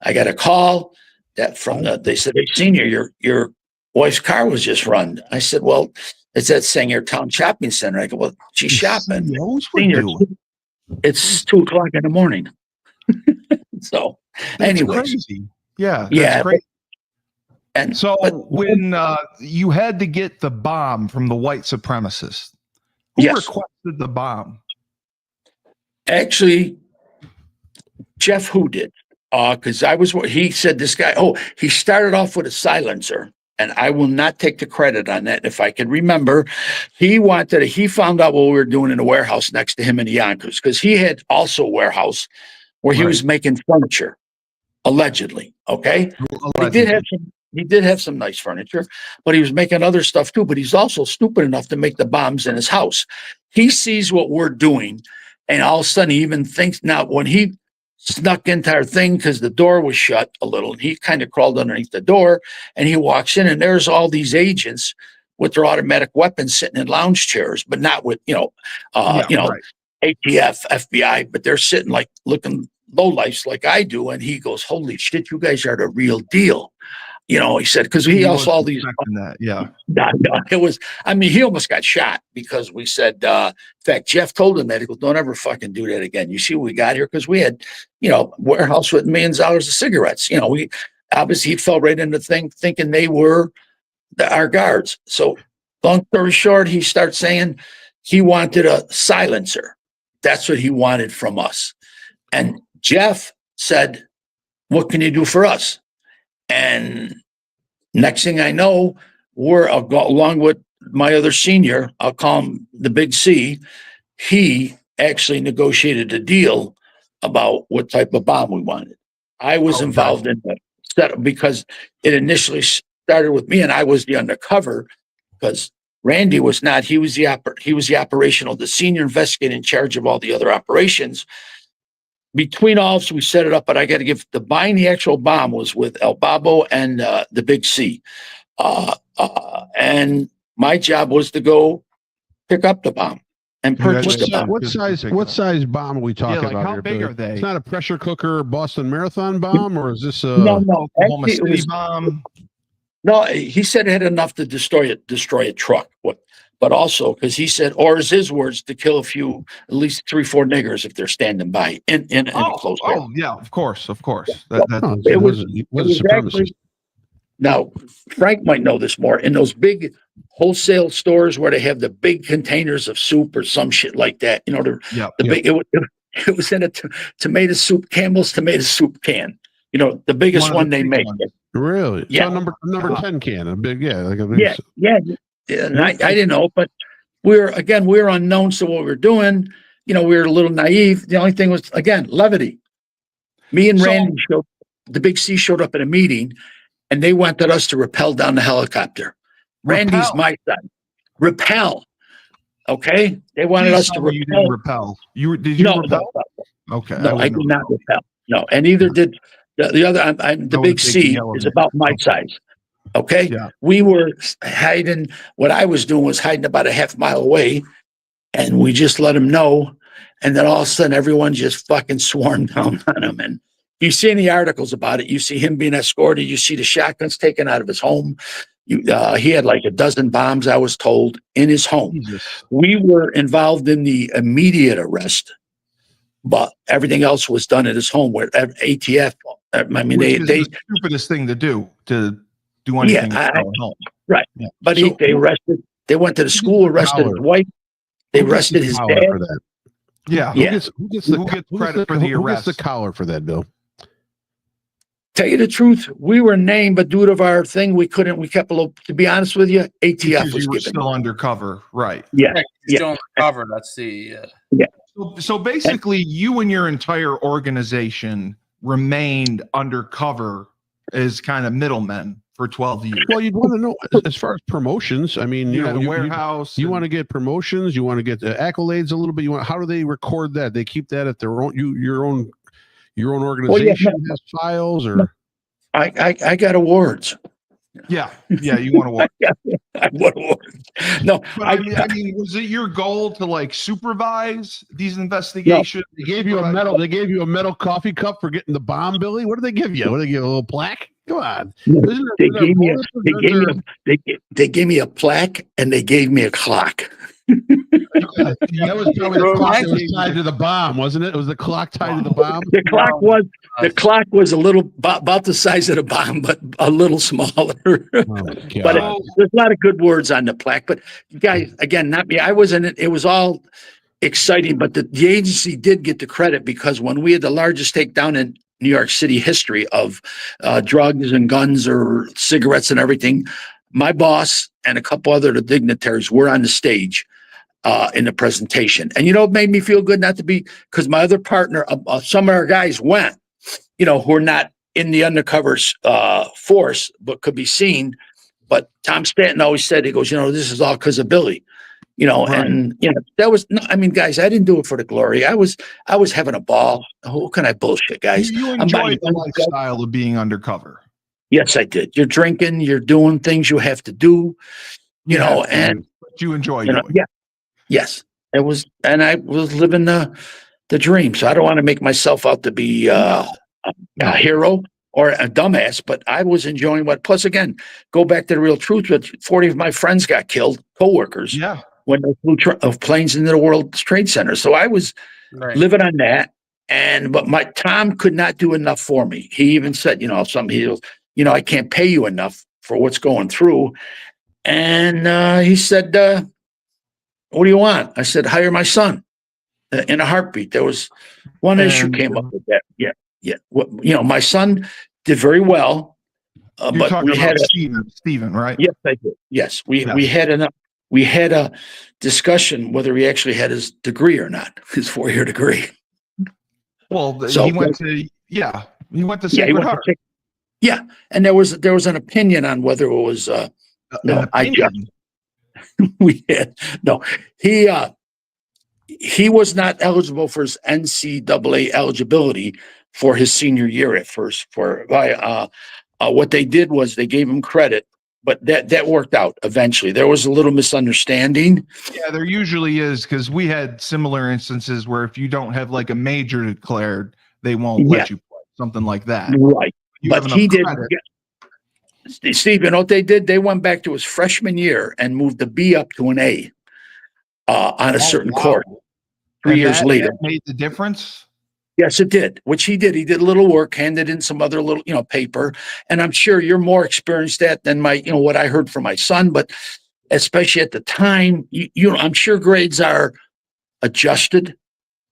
I got a call that they said, "Hey, senior, your wife's car was just run." I said, "Well, it's at Sanger Town Shopping Center." I go, "Well, she's shopping." Senior, it's 2:00 in the morning. So anyway, crazy. That's crazy. And so when you had to get the bomb from the white supremacists, who requested the bomb? Actually, Jeff Who did. Because he said this guy, he started off with a silencer, and I will not take the credit on that. If I can remember, he found out what we were doing in a warehouse next to him in Yonkers, because he had also a warehouse where he was making furniture, allegedly. Okay. He did have some nice furniture, but he was making other stuff too. But he's also stupid enough to make the bombs in his house. He sees what we're doing, and all of a sudden he even thinks, now when he snuck into our thing because the door was shut a little, and he kind of crawled underneath the door, and he walks in, and there's all these agents with their automatic weapons sitting in lounge chairs, but not with ATF, FBI, but they're sitting like looking lowlifes like I do. And he goes, "Holy shit, you guys are the real deal." He said, because he also all these. It was. I mean, he almost got shot because we said. In fact, Jeff told him that. He goes, "Don't ever fucking do that again." You see what we got here? Because we had, warehouse with millions of dollars of cigarettes. We obviously he fell right into the thing thinking they were our guards. So, long story short, he starts saying he wanted a silencer. That's what he wanted from us. And Jeff said, "What can you do for us?" And next thing I know, I'll go along with my other senior, I'll call him the Big C. He actually negotiated a deal about what type of bomb we wanted. I was involved in the setup because it initially started with me, and I was the undercover because Randy was not. He was the the senior investigator in charge of all the other operations. Between all of us, we set it up, but I got to give buying the actual bomb was with El Babo and the Big C. And my job was to go pick up the bomb and purchase the bomb. What size bomb are we talking about how here? big are they? It's not a pressure cooker Boston Marathon bomb, or is this a Oklahoma City bomb? No, he said it had enough to destroy a truck. But also because he said, or is his words, to kill at least 3-4 niggers if they're standing by in a close area. Oh yeah, of course. It was actually, now Frank might know this more. In those big wholesale stores where they have the big containers of soup or some shit like that, big. It was in a tomato soup, Campbell's tomato soup can. The biggest one they make. Really? Yeah. So number 10 can, a big, And I didn't know, but we were unknown to what we were doing. We were a little naive. The only thing was, again, levity. Me and Randy the Big C showed up at a meeting, and they wanted us to rappel down the helicopter. Randy's my son. Rappel. Okay? They wanted us to rappel. You didn't rappel. Did you rappel? No. Okay. No, I did not rappel. No, and neither did the other. The Big C is about my size. Okay. Yeah. We were hiding. What I was doing was hiding about a half mile away, and we just let him know. And then all of a sudden, everyone just fucking swarmed down on him. And you see any articles about it, you see him being escorted. You see the shotguns taken out of his home. He had like a dozen bombs, I was told, in his home. Jesus. We were involved in the immediate arrest but everything else was done at his home where ATF. I mean, Which is they the stupidest thing to do anything yeah, at home. right. Yeah. But So- they arrested. They went to the school, arrested his wife. They Who gets arrested the his collar dad. for that? Yeah. Yeah. Who gets the credit for the who gets the arrest? collar for that, Bill? Tell you the truth, we were named, but due to our thing, we couldn't. We kept a little. To be honest with you, ATF Because was you were given. still undercover, right? Yeah, You're yeah. still undercover. That's the. So basically, you and your entire organization remained undercover as kind of middlemen for 12 years. Well, you'd want to know as far as promotions. I mean, You know, the you warehouse. want to get promotions. You want to get the accolades a little bit. How do they record that? They keep that at their own. Your own organization has files, or I got awards. Yeah, you want to watch. I won awards. No, But I mean, was it your goal to like supervise these investigations? they gave you a medal. They gave you a metal coffee cup for getting the bomb, Billy. What did they give you? What did they give you? A little plaque? Come on. They gave me a plaque and they gave me a clock. That was probably the clock that was tied to the bomb, wasn't it? It was the clock tied to the bomb. The clock was a little about the size of the bomb, but a little smaller. But there's a lot of good words on the plaque. But guys, again, not me. I wasn't. It was all exciting, but the agency did get the credit because when we had the largest takedown in New York City history of drugs and guns or cigarettes and everything, my boss and a couple other dignitaries were on the stage in the presentation. And, it made me feel good not to be, because my other partner, some of our guys went, who are not in the undercover force, but could be seen. But Tom Stanton always said, he goes, this is all because of Billy, right. And, that was, no, I mean, guys, I didn't do it for the glory. I was having a ball. Who can I bullshit, guys? You enjoyed the lifestyle of being undercover. Yes, I did. You're drinking, you're doing things you have to do, and you enjoy doing. Yeah. Yes, it was, and I was living the dream. So I don't want to make myself out to be a hero or a dumbass, but I was enjoying what. Plus, again, go back to the real truth. But 40 of my friends got killed, coworkers, when they flew planes into the World Trade Center. So I was living on that. But my Tom could not do enough for me. He even said, I can't pay you enough for what's going through. And he said, what do you want? I said, hire my son in a heartbeat. There was one issue came up with that. Yeah. My son did very well, but we had Stephen, right? Yes, I did. Yes, we had a discussion whether he actually had his degree or not, his 4-year degree. Well, he went to Sacred Heart. And there was an opinion on whether it was he was not eligible for his NCAA eligibility for his senior year at first. What they did was they gave him credit, but that worked out eventually. There was a little misunderstanding. Yeah, there usually is, because we had similar instances where if you don't have like a major declared, they won't let you play, something like that. Right. But he did. Steve, you know what they did? They went back to his freshman year and moved the B up to an A on a certain court. 3 years later. That made the difference? Yes, it did, which he did. He did a little work, handed in some other little, paper. And I'm sure you're more experienced at than what I heard from my son. But especially at the time, I'm sure grades are adjusted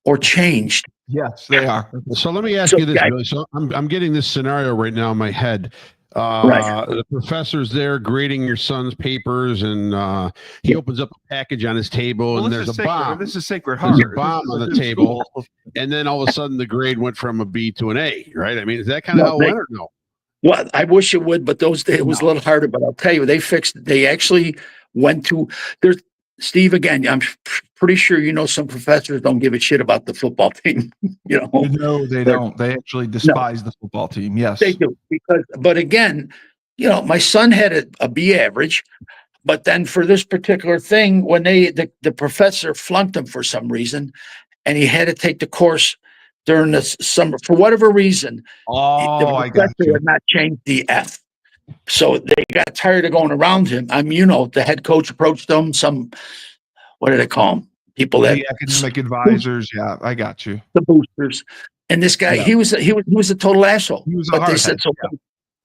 or changed. Yes, they are. So let me ask you this, Billy. So I'm getting this scenario right now in my head. The professor's there grading your son's papers, and he opens up a package on his table, and there's a bomb. This is Sacred Heart. There's a bomb on the table, and then all of a sudden the grade went from a B to an A, right? I mean, is that kind of how it went, or no? Well, I wish it would, but those days it was a little harder. But I'll tell you, they actually went to there's Steve again. I'm pretty sure some professors don't give a shit about the football team. No, they don't. They actually despise the football team. Yes, they do. But again, my son had a B average, but then for this particular thing, when the professor flunked him for some reason, and he had to take the course during the summer for whatever reason. The professor had not changed the F. So they got tired of going around him. The head coach approached them. What do they call them? people that the academic advisors. Yeah, I got you. the boosters. And this guy, Yeah. he was a total asshole. He was a But they hardhead, said so. yeah.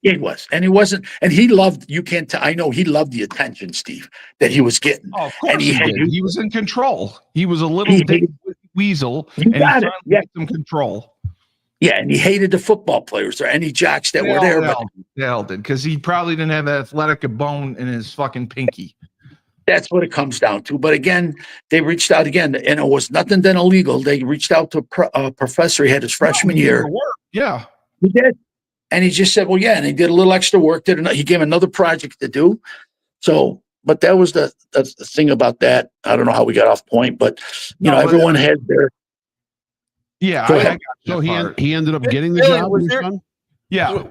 Yeah, he was, and he wasn't, and he loved. You can't. I know he loved the attention, Steve, that he was getting. Oh, of And course he did. He was in control. He was a little He dick hated- weasel, You and he got it. finally Yeah. got some control. Yeah, and he hated the football players or any jocks that were there. But They all did, because he probably didn't have athletic a bone in his fucking pinky. that's what it comes down to. But again, they reached out again, and it was nothing then illegal. They reached out to a professor he had his freshman year. Yeah. He did. And he just said, well, yeah. And he did a little extra work. He gave him another project to do. So, but that was the thing about that. I don't know how we got off point, but everyone had their. Yeah. Go ahead. So he ended up getting the job. Yeah.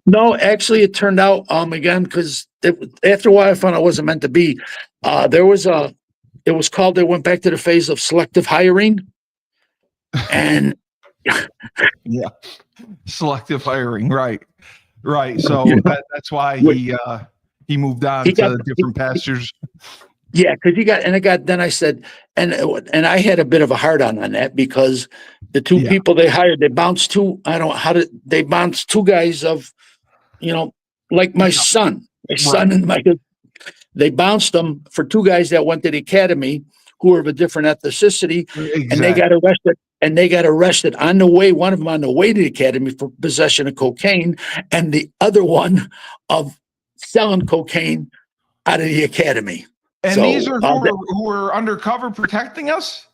No, actually, it turned out again because after a while I found out it wasn't meant to be. It was called. They went back to the phase of selective hiring, and yeah, selective hiring. Right. So that's why he moved on to different pastures. Yeah, because then I said, and I had a bit of a hard on that because the two people they hired, they bounced two. I don't know how did they bounce two guys of, like my son, and they bounced them for two guys that went to the academy who were of a different ethnicity, and they got arrested. And they got arrested on the way. One of them on the way to the academy for possession of cocaine, and the other one of selling cocaine out of the academy. And these are who were undercover protecting us?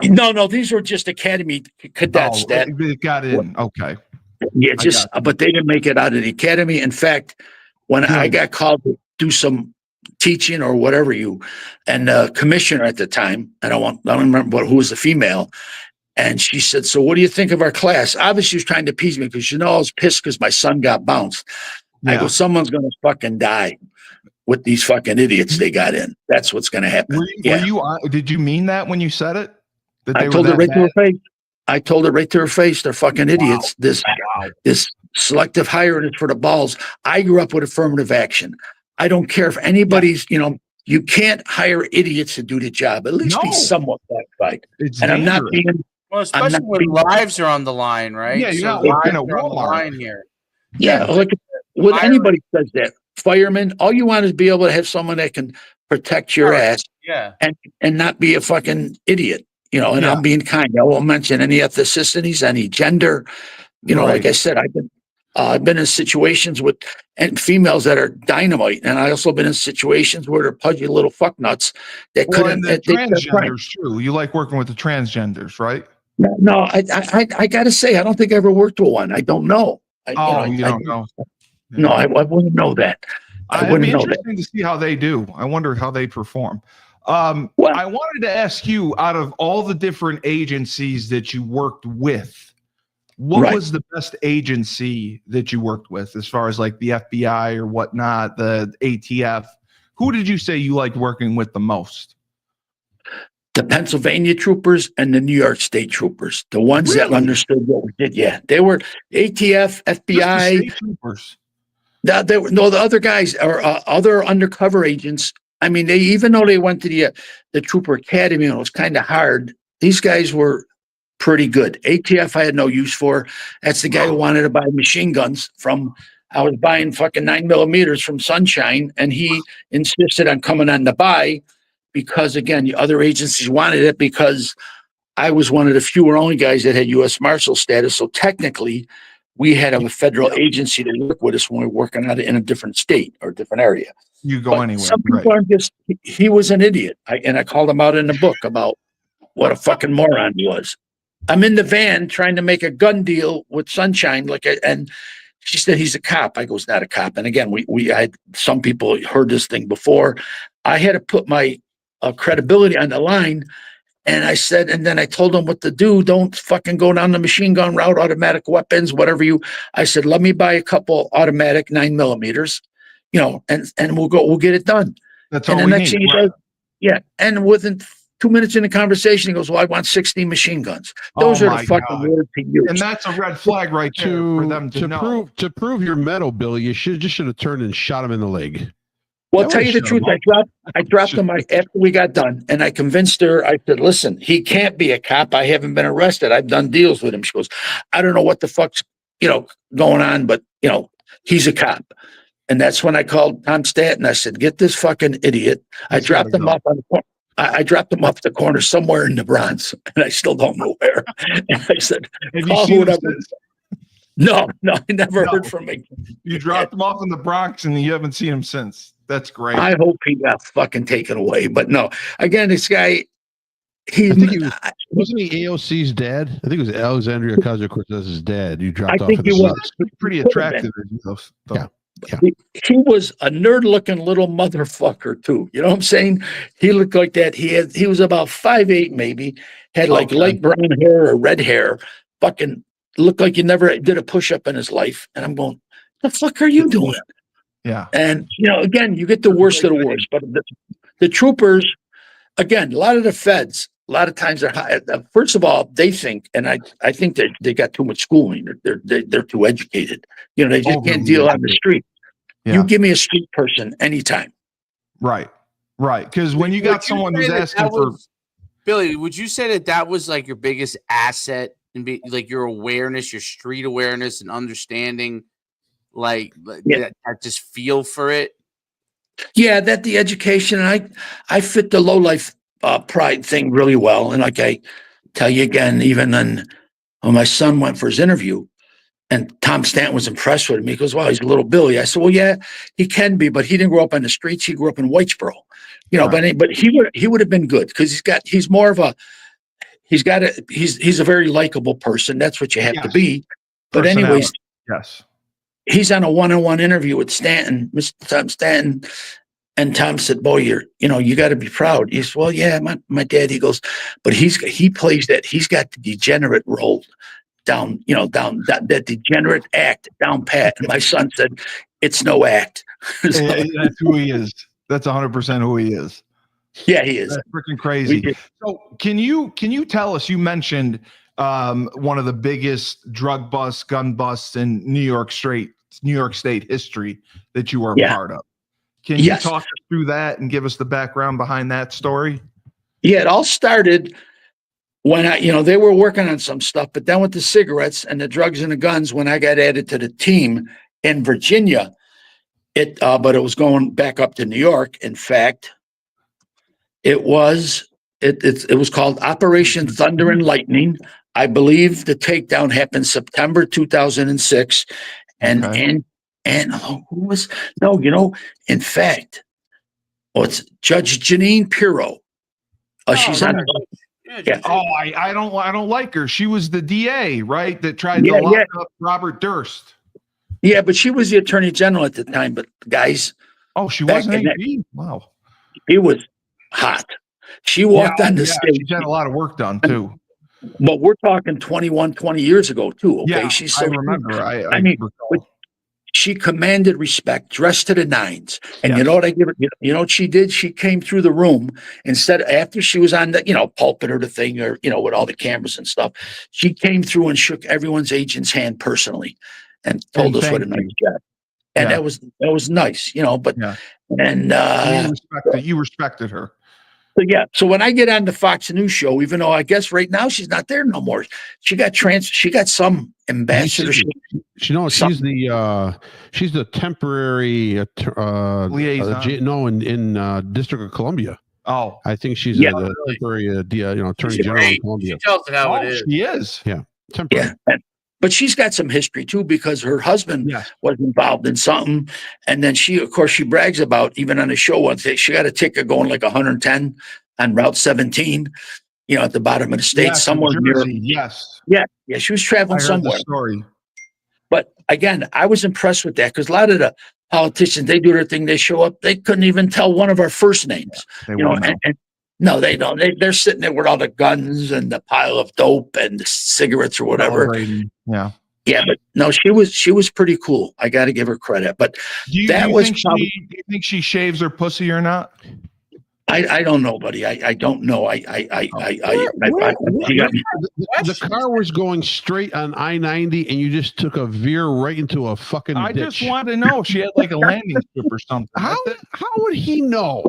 No, these were just academy cadets that got in. Okay. Yeah, but they didn't make it out of the academy. In fact, when I got called to do some teaching or whatever and the commissioner at the time, I don't remember who was the female, and she said, so what do you think of our class? Obviously, she was trying to appease me because I was pissed because my son got bounced. I go, someone's going to fucking die with these fucking idiots they got in. That's what's going to happen. Did you mean that when you said it? I told it right to her face. I told it right to her face. They're fucking idiots. This selective hiring is for the balls. I grew up with affirmative action. I don't care if anybody's, you can't hire idiots to do the job. At least be somewhat qualified. I'm not being. Well, especially when lives are on the line, right? Yeah, you're not working a line here. Yeah, like when anybody says that, fireman, all you want is to be able to have someone that can protect your ass, and not be a fucking idiot, And I'm being kind. I won't mention any ethnicities, any gender, Like I said, I've been in situations with females that are dynamite, and I also been in situations where they're pudgy little fucknuts that couldn't. Transgenders too. You like working with the transgenders, right? No, I got to say, I don't think I ever worked with one. I don't know. You don't know? No, I wouldn't know that. It'd be interesting to see how they do. I wonder how they perform. I wanted to ask you, out of all the different agencies that you worked with, what was the best agency that you worked with, as far as like the FBI or whatnot, the ATF? Who did you say you liked working with the most? The Pennsylvania troopers and the New York State troopers, the ones that understood what we did. Yeah, they were ATF, FBI. State troopers. The other guys are other undercover agents. I mean, even though they went to the trooper academy and it was kind of hard, these guys were pretty good. ATF I had no use for. That's the guy who wanted to buy machine guns from. I was buying fucking 9mm from Sunshine, and he insisted on coming on the buy because, again, the other agencies wanted it because I was one of the few or only guys that had U.S. Marshal status. So technically, we had a federal agency to work with us when we were working out in a different state or different area. You go anywhere. Some people are he was an idiot. I called him out in the book about what a fucking moron he was. I'm in the van trying to make a gun deal with Sunshine, and she said he's a cop. I go, he's not a cop. And again, we had some people heard this thing before. I had to put my credibility on the line, and I said, and then I told him what to do. Don't fucking go down the machine gun route, automatic weapons, whatever I said, let me buy a couple automatic 9mm, and we'll get it done. That's and all we need. Yeah, and within 2 minutes in the conversation, he goes, well, I want 16 machine guns. Those are the fucking words he used. And that's a red flag right there for them to know. To prove your mettle, Billy, you should have turned and shot him in the leg. Well, I'll tell you the truth. I dropped him after we got done, and I convinced her. I said, "Listen, he can't be a cop. I haven't been arrested. I've done deals with him." She goes, "I don't know what the fuck's going on, but he's a cop." And that's when I called Tom Stanton. I said, "Get this fucking idiot." I dropped him off on the corner. I dropped him off the corner somewhere in the Bronx, and I still don't know where. And I said, "Call whoever." No, I never heard from him. You dropped him off in the Bronx, and you haven't seen him since. That's great. I hope he got fucking taken away. But no, again, this guy, wasn't he AOC's dad? I think it was Alexandria Ocasio-Cortez's dad. You dropped off. I think he was pretty attractive. Yeah. He was a nerd-looking little motherfucker too. You know what I'm saying? He looked like that. He was about 5'8", maybe. Had light brown hair or red hair. Fucking looked like he never did a push-up in his life. And I'm going, the fuck are you doing? Yeah. And, again, you get the worst of the worst. But the troopers, again, a lot of the feds, a lot of times they're high. First of all, they think, and I think that they got too much schooling. They're too educated. They just can't deal on the street. Yeah. You give me a street person anytime. Right. Because when you got someone who's asking for... Billy, would you say that was like your biggest asset and like your awareness, your street awareness and understanding, that just feel for it? Yeah, that the education, and I fit the low life pride thing really well. And like I tell you again, even when my son went for his interview and Tom Stanton was impressed with him, he goes, "Wow, he's a little Billy." I said, "Well, yeah, he can be, but he didn't grow up on the streets. He grew up in Whitesboro, right. But he would have been good because he's a very likable person. That's what you have to be." But anyways, yes. He's on a one-on-one interview with Stanton, Mr. Tom Stanton, and Tom said, "Boy, you got to be proud." He said, "Well, yeah, my dad." He goes, "But he plays that. He's got the degenerate role down, that degenerate act down pat." And my son said, "It's no act." That's who he is. That's 100% who he is. Yeah, he is. That's freaking crazy. So can you tell us? You mentioned one of the biggest drug busts, gun busts in New York State history that you were a part of. Can you talk us through that and give us the background behind that story? Yeah, it all started when they were working on some stuff, but then with the cigarettes and the drugs and the guns, when I got added to the team in Virginia, but it was going back up to New York. In fact, it was called Operation Thunder and Lightning. I believe the takedown happened September 2006, and who was in fact, it's Judge Janine Pirro. She's on. Yeah. Oh, I don't like her. She was the DA, right? That tried to lock up Robert Durst. Yeah, but she was the attorney general at the time. But guys, she wasn't AG. Wow, he was hot. She walked on the stage. She's had a lot of work done too. But we're talking 20 years ago too. Okay, I remember. I mean, she commanded respect, dressed to the nines. And you know what I give her? You know what she did? She came through the room after she was on the pulpit or the thing or with all the cameras and stuff. She came through and shook everyone's agent's hand personally and told us what a nice job. And that was nice, But you respected her. So when I get on the Fox News show, even though I guess right now she's not there no more, she got some ambassadorship. She's the temporary liaison. In District of Columbia. Oh, I think she's the temporary attorney general in Columbia. She tells it how it is. She is. Yeah, temporary. Yeah. But she's got some history too because her husband was involved in something, and then she brags about even on the show once she got a ticket going like 110 on Route 17, at the bottom of the state somewhere near. Yeah, she was traveling somewhere. Story. But again, I was impressed with that because a lot of the politicians, they do their thing, they show up, they couldn't even tell one of our first names. No, they don't. They're sitting there with all the guns and the pile of dope and the cigarettes or whatever. Yeah, but no, she was pretty cool. I got to give her credit. But do you think she shaves her pussy or not? I don't know, buddy. I don't know. The car was going straight on I-90, and you just took a veer right into a fucking I ditch. just wanted to know if she had like a landing strip or something. How would he know?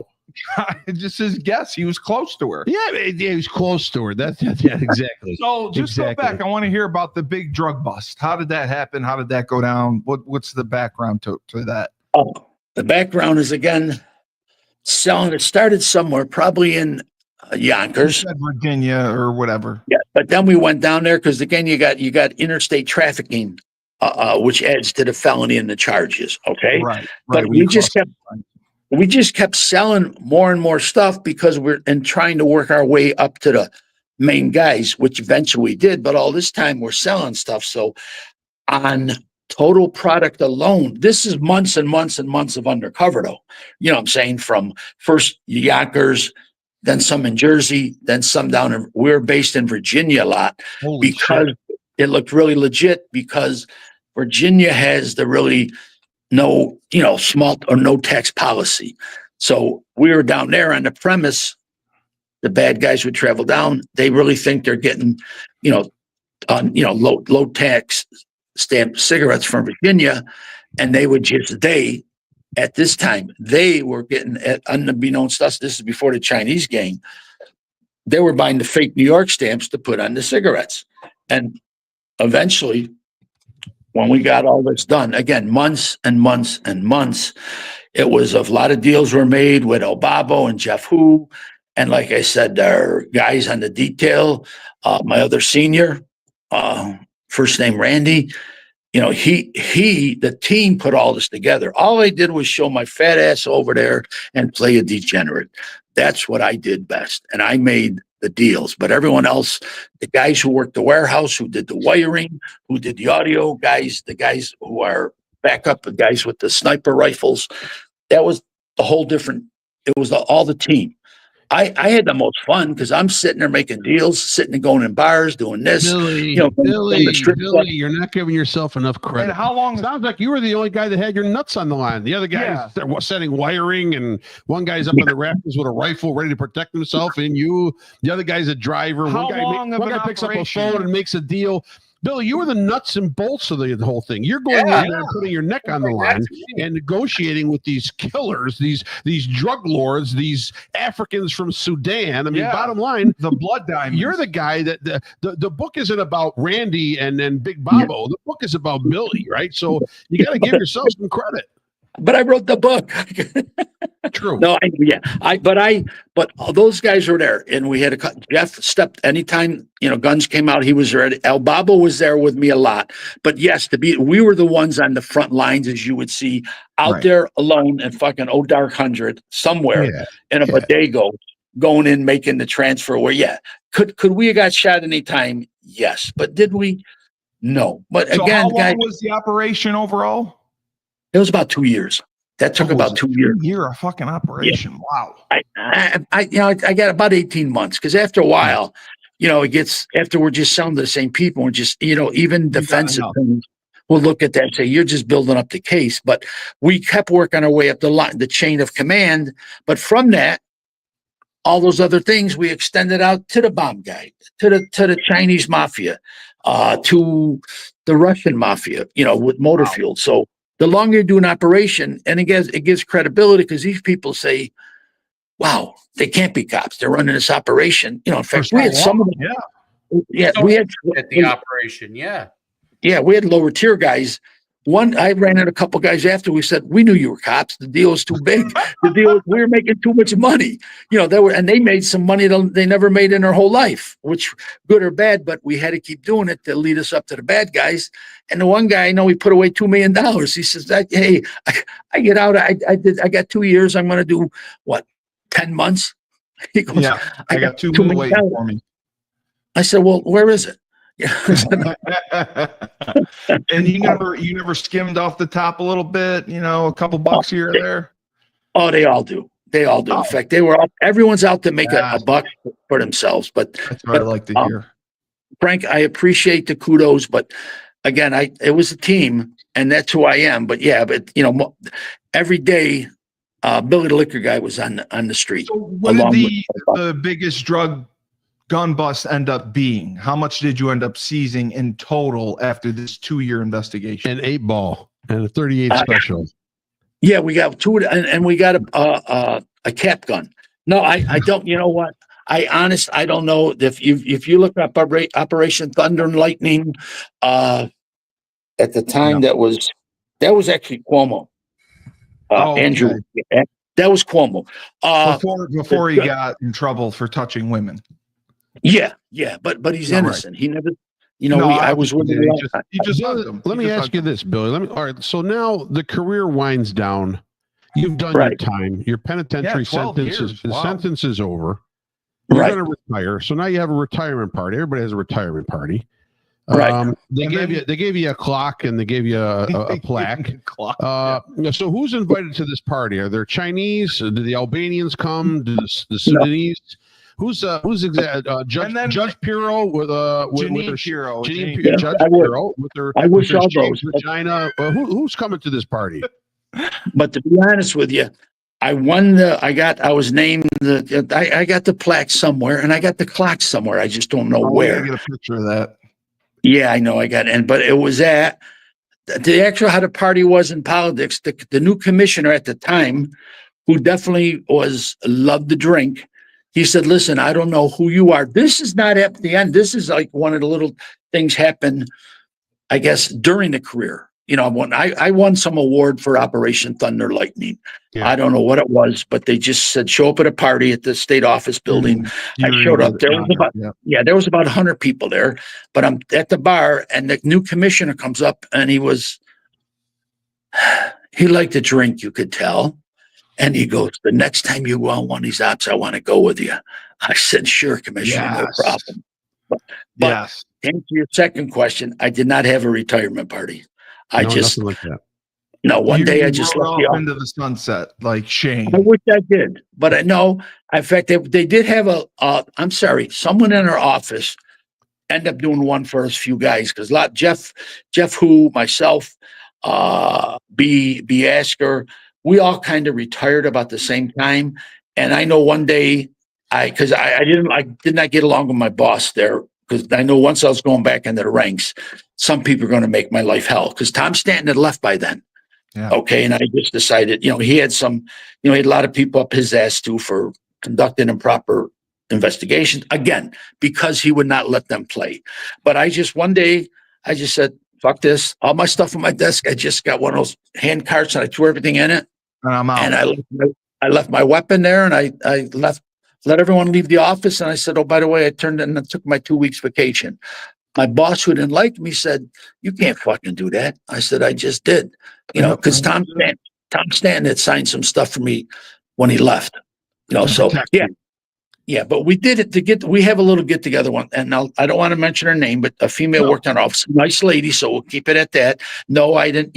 Just his guess. He was close to her. Yeah, he was close to her. That's yeah, exactly. So just go back. I want to hear about the big drug bust. How did that happen? How did that go down? What's the background to that? Oh, the background is, again, selling. It started somewhere, probably in Yonkers, Virginia or whatever. Yeah, but then we went down there because, again, you got interstate trafficking, which adds to the felony and the charges. Okay, right. But we just kept selling more and more stuff because we're trying to work our way up to the main guys, which eventually we did. But all this time we're selling stuff. So on total product alone, this is months and months and months of undercover, though. You know what I'm saying? From first Yonkers, then some in Jersey, then some down in, we're based in Virginia a lot. Holy because shit. It looked really legit because Virginia has the really no, small or no tax policy. So we were down there on the premise, the bad guys would travel down. They really think they're getting, low tax stamp cigarettes from Virginia. And they would at this time, they were getting, unbeknownst to us, this is before the Chinese gang, they were buying the fake New York stamps to put on the cigarettes. And eventually, when we got all this done, again, months and months and months, it was a lot of deals were made with El Babo and Jeff Hu. And like I said, our guys on the detail, my other senior, first name Randy, the team put all this together. All I did was show my fat ass over there and play a degenerate. That's what I did best. And I made the deals, but everyone else, the guys who worked the warehouse, who did the wiring, who did the audio, the guys who are backup, the guys with the sniper rifles, that was the whole different. It was all the team. I had the most fun because I'm sitting there making deals, sitting and going in bars, doing this. Billy, you're not giving yourself enough credit. And how long? Sounds like you were the only guy that had your nuts on the line. The other guys setting wiring, and one guy's up on the rafters with a rifle ready to protect himself, and the other guy's a driver. One guy picks up a phone and makes a deal. Billy, you were the nuts and bolts of the whole thing. You're going in there and putting your neck on the line and negotiating with these killers, these drug lords, these Africans from Sudan. I mean, bottom line, the blood diamonds. You're the guy that the book isn't about Randy and Big Bobo. The book is about Billy, right? So you got to give yourself some credit. But I wrote the book. True. No, but those guys were there, and we had Jeff stepped anytime guns came out. He was there. El Babo was there with me a lot. But yes, we were the ones on the front lines, as you would see out there alone in fucking Dark 100 somewhere in a bodega, going in making the transfer. Where could we have got shot anytime? Yes, but did we? No. But so again, how long was the operation overall? It was about 2 years. That took about 2 years. A fucking operation. Yeah. Wow. I got about 18 months because after a while, it gets after we're just selling to the same people and just even defensive things. We'll look at that and say you're just building up the case. But we kept working our way up the chain of command. But from that, all those other things we extended out to the bomb guy, to the Chinese mafia, to the Russian mafia, with motor fuel. So the longer you do an operation, and it gives credibility because these people say, wow, they can't be cops. They're running this operation. In fact, we had some of them. We had at the operation. We had lower tier guys. I ran into a couple guys after. We said, we knew you were cops. The deal was too big. We were making too much money. They made some money they never made in their whole life, which good or bad, but we had to keep doing it to lead us up to the bad guys. And the one guy, I know he put away $2 million. He says, hey, I get out. I got 2 years. I'm going to do 10 months. He goes, I got $2 million waiting for me. I said, well, where is it? And you never skimmed off the top a little bit, a couple bucks here or there. Oh, they all do. In fact, everyone's out to make a buck for themselves. But that's what I like to hear. Frank, I appreciate the kudos, but again, it was a team, and that's who I am. But every day Billy the Liquor Guy was on the street. So what did the biggest drug gun bust end up being? How much did you end up seizing in total after this 2-year investigation? An 8-ball and a 38 special. Yeah, we got 2, and we got a cap gun. No, I don't. You know what? I don't know if you look up Operation Thunder and Lightning. At the time, that was actually Cuomo. Andrew, that was Cuomo. Before he got in trouble for touching women. Yeah, but he's innocent. Right. He never. I was with him. Let me ask you this, Billy. All right. So now the career winds down. You've done your time. Your penitentiary sentence is over. You're going to retire. So now you have a retirement party. Everybody has a retirement party. They gave you a clock and they gave you a plaque. So who's invited to this party? Are there Chinese? Do the Albanians come? Do the Sudanese? No. Who's Judge Pirro with Judge Pirro with her? I wish all those vagina. Who's coming to this party? But to be honest with you, I won I got the plaque somewhere and I got the clock somewhere. I just don't know where. I get a picture of that. Yeah, I know I got it. But it was at the actual how the party was in politics. The new commissioner at the time, who definitely loved to drink. He said, listen, I don't know who you are. This is not at the end. This is like one of the little things happen, I guess, during the career. I won some award for Operation Thunder Lightning. Yeah. I don't know what it was, but they just said, show up at a party at the state office building. I showed up. There was about 100 people there, but I'm at the bar and the new commissioner comes up and he liked to drink, you could tell. And he goes, the next time you go on one of these ops, I want to go with you. I said, sure, Commissioner, no problem. But to answer your second question, I did not have a retirement party. Nothing like that. No, one day I just left off into the sunset like Shane. I wish I did, but I know. In fact, they did have I'm sorry, someone in our office ended up doing one for us few guys because Jeff, who myself, B. Asker. We all kind of retired about the same time. And I know one day I did not get along with my boss there because I know once I was going back into the ranks, some people are going to make my life hell because Tom Stanton had left by then. Yeah. Okay. And I just decided, he had he had a lot of people up his ass too for conducting improper investigations again, because he would not let them play. But one day I just said, fuck this, all my stuff on my desk. I just got one of those hand carts and I threw everything in it. And I'm out. And I left my weapon there and I let everyone leave the office. And I said, oh, by the way, I turned in and took my 2 weeks vacation. My boss, who didn't like me, said, you can't fucking do that. I said, I just did, because Tom Stanton had signed some stuff for me when he left, so yeah. Yeah, but we did it we have a little get together one, and I don't want to mention her name, but a female worked on our office, nice lady, so we'll keep it at that. No, I didn't,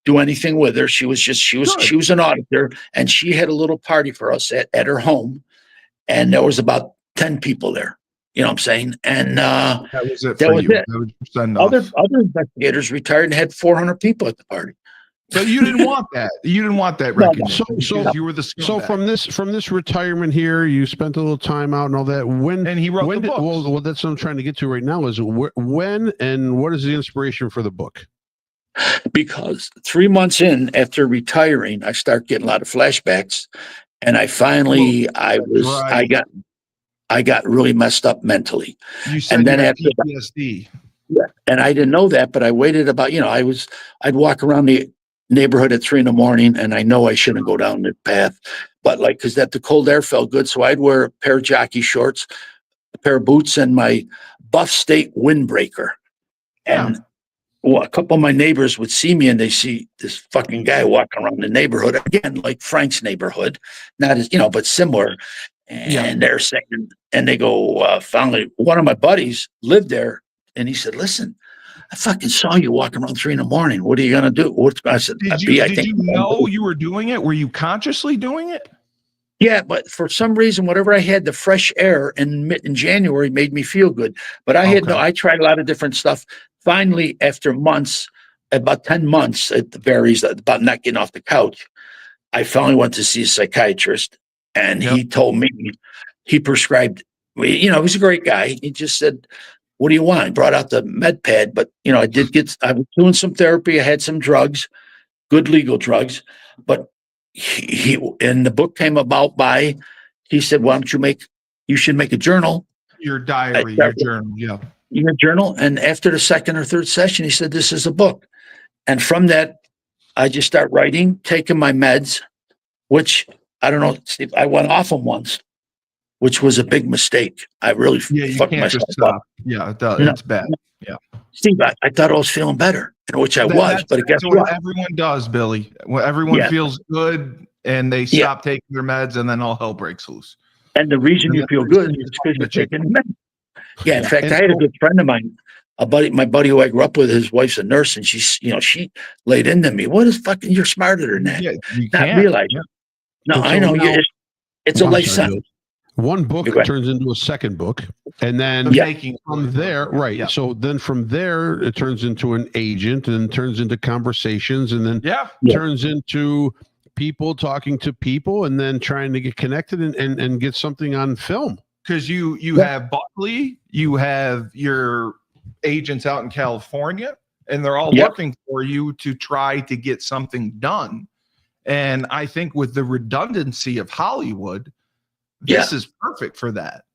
do anything with her. She was an auditor, and she had a little party for us at her home, and there was about 10 people there. You know what I'm saying? And that was it for you. That was other investigators retired and had 400 people at the party. But you didn't want that. You didn't want that recognition. So you were the scumbag. So from this retirement here, you spent a little time out and all that. And he wrote the book. Well, that's what I'm trying to get to right now. Is when and what is the inspiration for the book? Because 3 months in after retiring, I start getting a lot of flashbacks, and I finally I got really messed up mentally. You said and then after PTSD. Yeah, and I didn't know that, but I waited about, I'd walk around the neighborhood at 3 a.m, and I know I shouldn't go down the path, but because the cold air felt good, so I'd wear a pair of jockey shorts, a pair of boots, and my Buff State windbreaker. And a couple of my neighbors would see me, and they see this fucking guy walking around the neighborhood again, like Frank's neighborhood, not as but similar. And they're saying, and they go, finally, one of my buddies lived there, and he said, listen, I fucking saw you walking around 3 a.m. What are you going to do? I said, did you know you were doing it? Were you consciously doing it? Yeah, but for some reason, whatever I had, the fresh air in January made me feel good. But I tried a lot of different stuff. Finally, after months, about 10 months, it varies about not getting off the couch. I finally went to see a psychiatrist, and he told me, he prescribed me, he was a great guy. He just said, what do you want? He brought out the med pad, but I was doing some therapy. I had some drugs, good legal drugs, but he and the book came about by, he said, why don't you should make a journal. Your diary, your journal. Yeah. Your journal. And after the second or third session, he said, this is a book. And from that, I just start writing, taking my meds, which I don't know, Steve, I went off them once, which was a big mistake. I really fucked myself up. Yeah, it does. It's bad. Yeah. Steve, I thought I was feeling better, which I was, but guess what? what? Everyone does, Billy. Well, everyone feels good and they stop taking their meds and then all hell breaks loose. And the reason you feel good is because you're taking the meds. Yeah, in fact, I had a good friend of mine, my buddy who I grew up with, his wife's a nurse, and she laid into me. What is fucking? You're smarter than that. Yeah, you not can't. realize. Yeah. No, I know. It's a life sentence. One book turns into a second book, and then from there, right? Yeah. So then from there, it turns into an agent, and then turns into conversations, and then turns into people talking to people, and then trying to get connected and get something on film. Because you have Buckley, you have your agents out in California, and they're all working for you to try to get something done. And I think with the redundancy of Hollywood, this is perfect for that.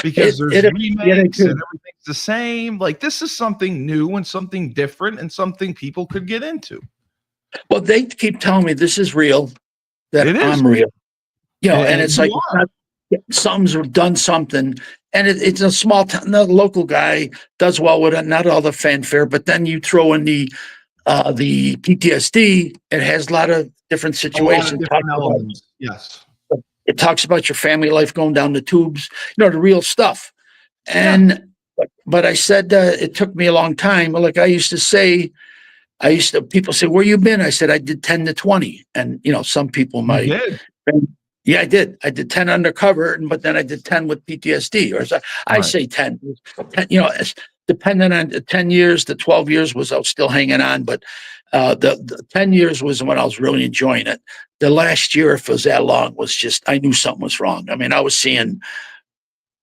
Because there's remakes and everything's the same. Like, this is something new and something different and something people could get into. Well, they keep telling me this is real, that I'm real. And it's like, someone's done something, and it's a small town. The local guy does well with it, not all the fanfare, but then you throw in the PTSD. It has a lot of different situations. Yes. It talks about your family life going down the tubes, the real stuff. And, but I said, it took me a long time. Like people say, where you been? I said, I did 10 to 20. And, some people might. Yeah, I did. I did 10 undercover, but then I did 10 with PTSD. Or I say 10, depending on the 10 years, the 12 years I was still hanging on. But the 10 years was when I was really enjoying it. The last year, if it was that long, was just, I knew something was wrong. I mean, I was seeing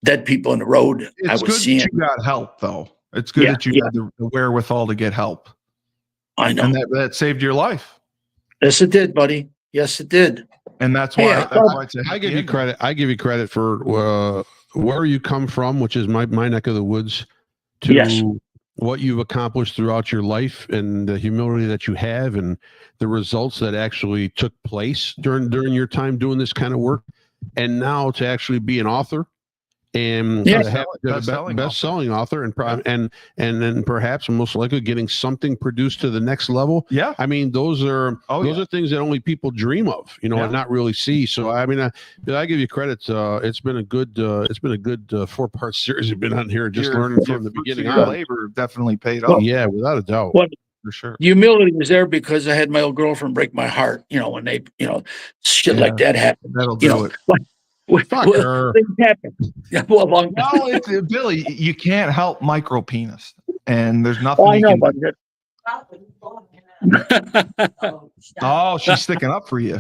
dead people in the road. It's good that you got help, though. It's good that you had the wherewithal to get help. I know. And that saved your life. Yes, it did, buddy. Yes, it did. And that's why I give you credit. I give you credit for where you come from, which is my neck of the woods, to what you've accomplished throughout your life and the humility that you have and the results that actually took place during your time doing this kind of work. And now to actually be an author and have a best-selling author and then perhaps most likely getting something produced to the next level. Yeah, I mean those are things that only people dream of, and not really see. So I mean, I give you credit. It's been a good 4-part series you've been on here, just learning from the beginning on. Labor definitely paid off. Yeah, without a doubt. For sure. Humility was there because I had my old girlfriend break my heart. When they, shit like that happened. That'll do it. Things happen. Billy, you can't help micro penis, and there's nothing. Oh, she's sticking up for you.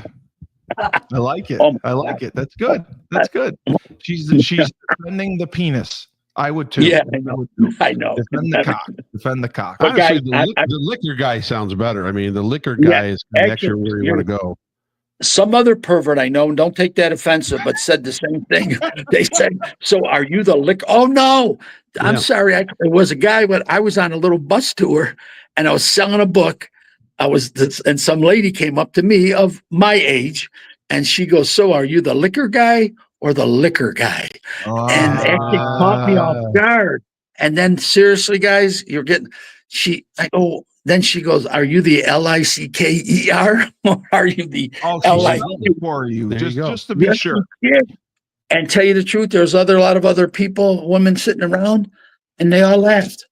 I like it. I like it. That's good. That's good. She's defending the penis. I would too. Yeah, I know. Defend the cock. Defend the cock. Honestly, the liquor guy sounds better. I mean, the liquor guy is actually where you want to go. Some other pervert I know, and don't take that offensive, but said the same thing. They said, "So are you the liquor?" Oh no, I'm sorry. It was a guy, but I was on a little bus tour, and I was selling a book. And some lady came up to me of my age, and she goes, "So are you the liquor guy or the liquor guy?" And actually caught me off guard. And then seriously, guys, then she goes, "Are you the LICKER or are you the LIC?" For you, just to be sure. And tell you the truth, there's a lot of other people, women sitting around, and they all laughed.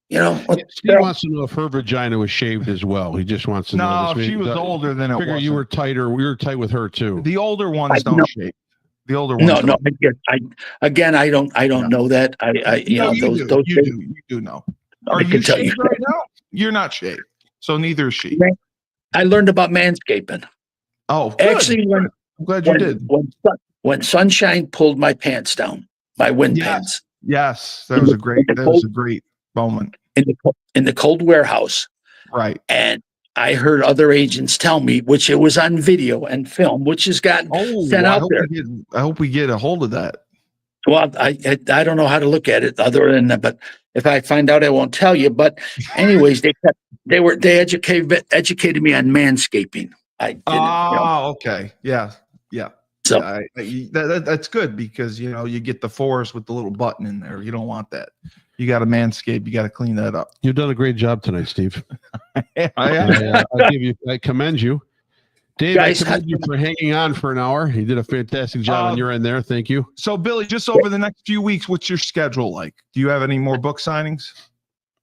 He wants to know if her vagina was shaved as well. He just wants to know. No, she was older than it was. You were tighter. We were tight with her too. The older ones don't shave. The older ones. No. I don't know that. You do know. Are you shaved right now? You're not shaved, so neither is she. I learned about manscaping. Oh, good. Actually, Good. I'm glad you did. When sunshine pulled my pants down, my wind pants. Yes, that was a great moment. In the cold warehouse. Right. And I heard other agents tell me, which it was on video and film, which has gotten sent out there. I hope we get a hold of that. Well, I don't know how to look at it other than that, but if I find out, I won't tell you. But anyways, they educated me on manscaping. I didn't. Okay. Yeah. So that's good because you get the forest with the little button in there. You don't want that. You got to manscape. You got to clean that up. You've done a great job tonight, Steve. I commend you. Dave, guys, I commend you for hanging on for an hour. You did a fantastic job on your end there. Thank you. So, Billy, just over the next few weeks, what's your schedule like? Do you have any more book signings?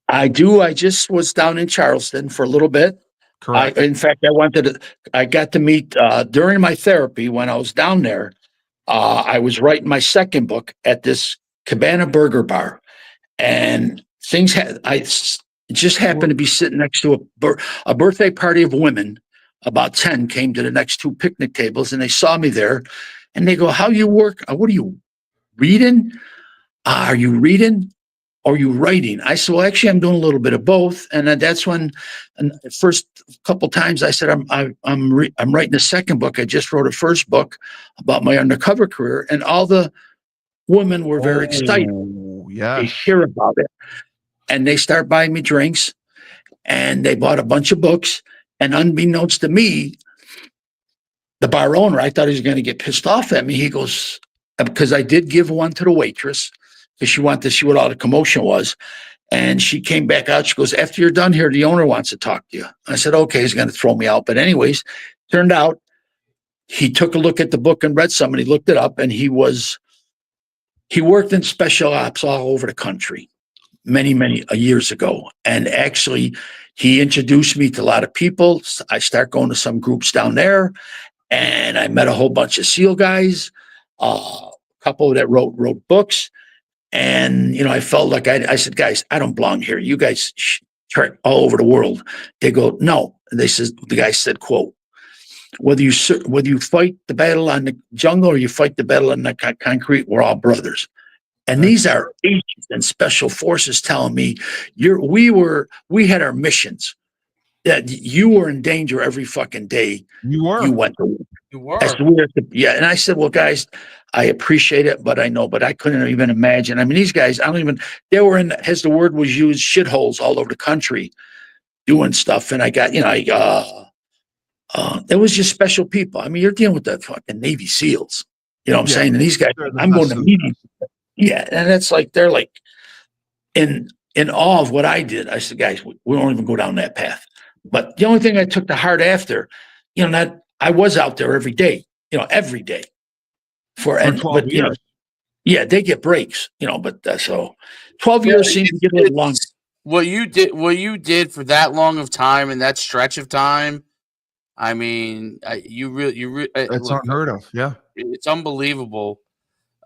I do. I just was down in Charleston for a little bit. Correct. In fact, I got to meet during my therapy when I was down there. I was writing my second book at this Cabana Burger Bar, and I just happened to be sitting next to a birthday party of women. About 10 came to the next two picnic tables, and they saw me there, and they go, "How you work? What are you reading? Are you reading? Or are you writing?" I said, "Well, actually, I'm doing a little bit of both." And that's when, the first couple times, I said, "I'm writing a second book. I just wrote a first book about my undercover career," and all the women were very excited. Yeah, they hear about it, and they start buying me drinks, and they bought a bunch of books. And unbeknownst to me, the bar owner, I thought he was going to get pissed off at me. He goes, because I did give one to the waitress because she wanted to see what all the commotion was. And she came back out. She goes, "After you're done here, the owner wants to talk to you." I said, "Okay, he's going to throw me out." But anyways, turned out he took a look at the book and read some, and he looked it up, and he worked in special ops all over the country many years ago. And actually, he introduced me to a lot of people. I start going to some groups down there, and I met a whole bunch of SEAL guys, a couple that wrote books. And, I felt like I said, "Guys, I don't belong here. You guys try all over the world." They go, "No." And the guy said, quote, whether you fight the battle on the jungle or you fight the battle on the concrete, we're all brothers." And these are agents and special forces telling me we had our missions, that you were in danger every fucking day. You went to war. You were. Yeah. And I said, "Well, guys, I appreciate it, but I couldn't even imagine." I mean, these guys, they were in, as the word was used, shitholes all over the country doing stuff. And I got, it was just special people. I mean, you're dealing with the fucking Navy SEALs, what I'm saying? And these guys, I'm going to meetings. Yeah. And it's like, they're like in awe of what I did. I said, "Guys, we won't even go down that path." But the only thing I took to heart after, that I was out there every day for 12 years. Yeah, they get breaks, but so 12 years seems to get a little long. What you did for that long of time and that stretch of time, I mean, it's unheard of. Yeah, it's unbelievable.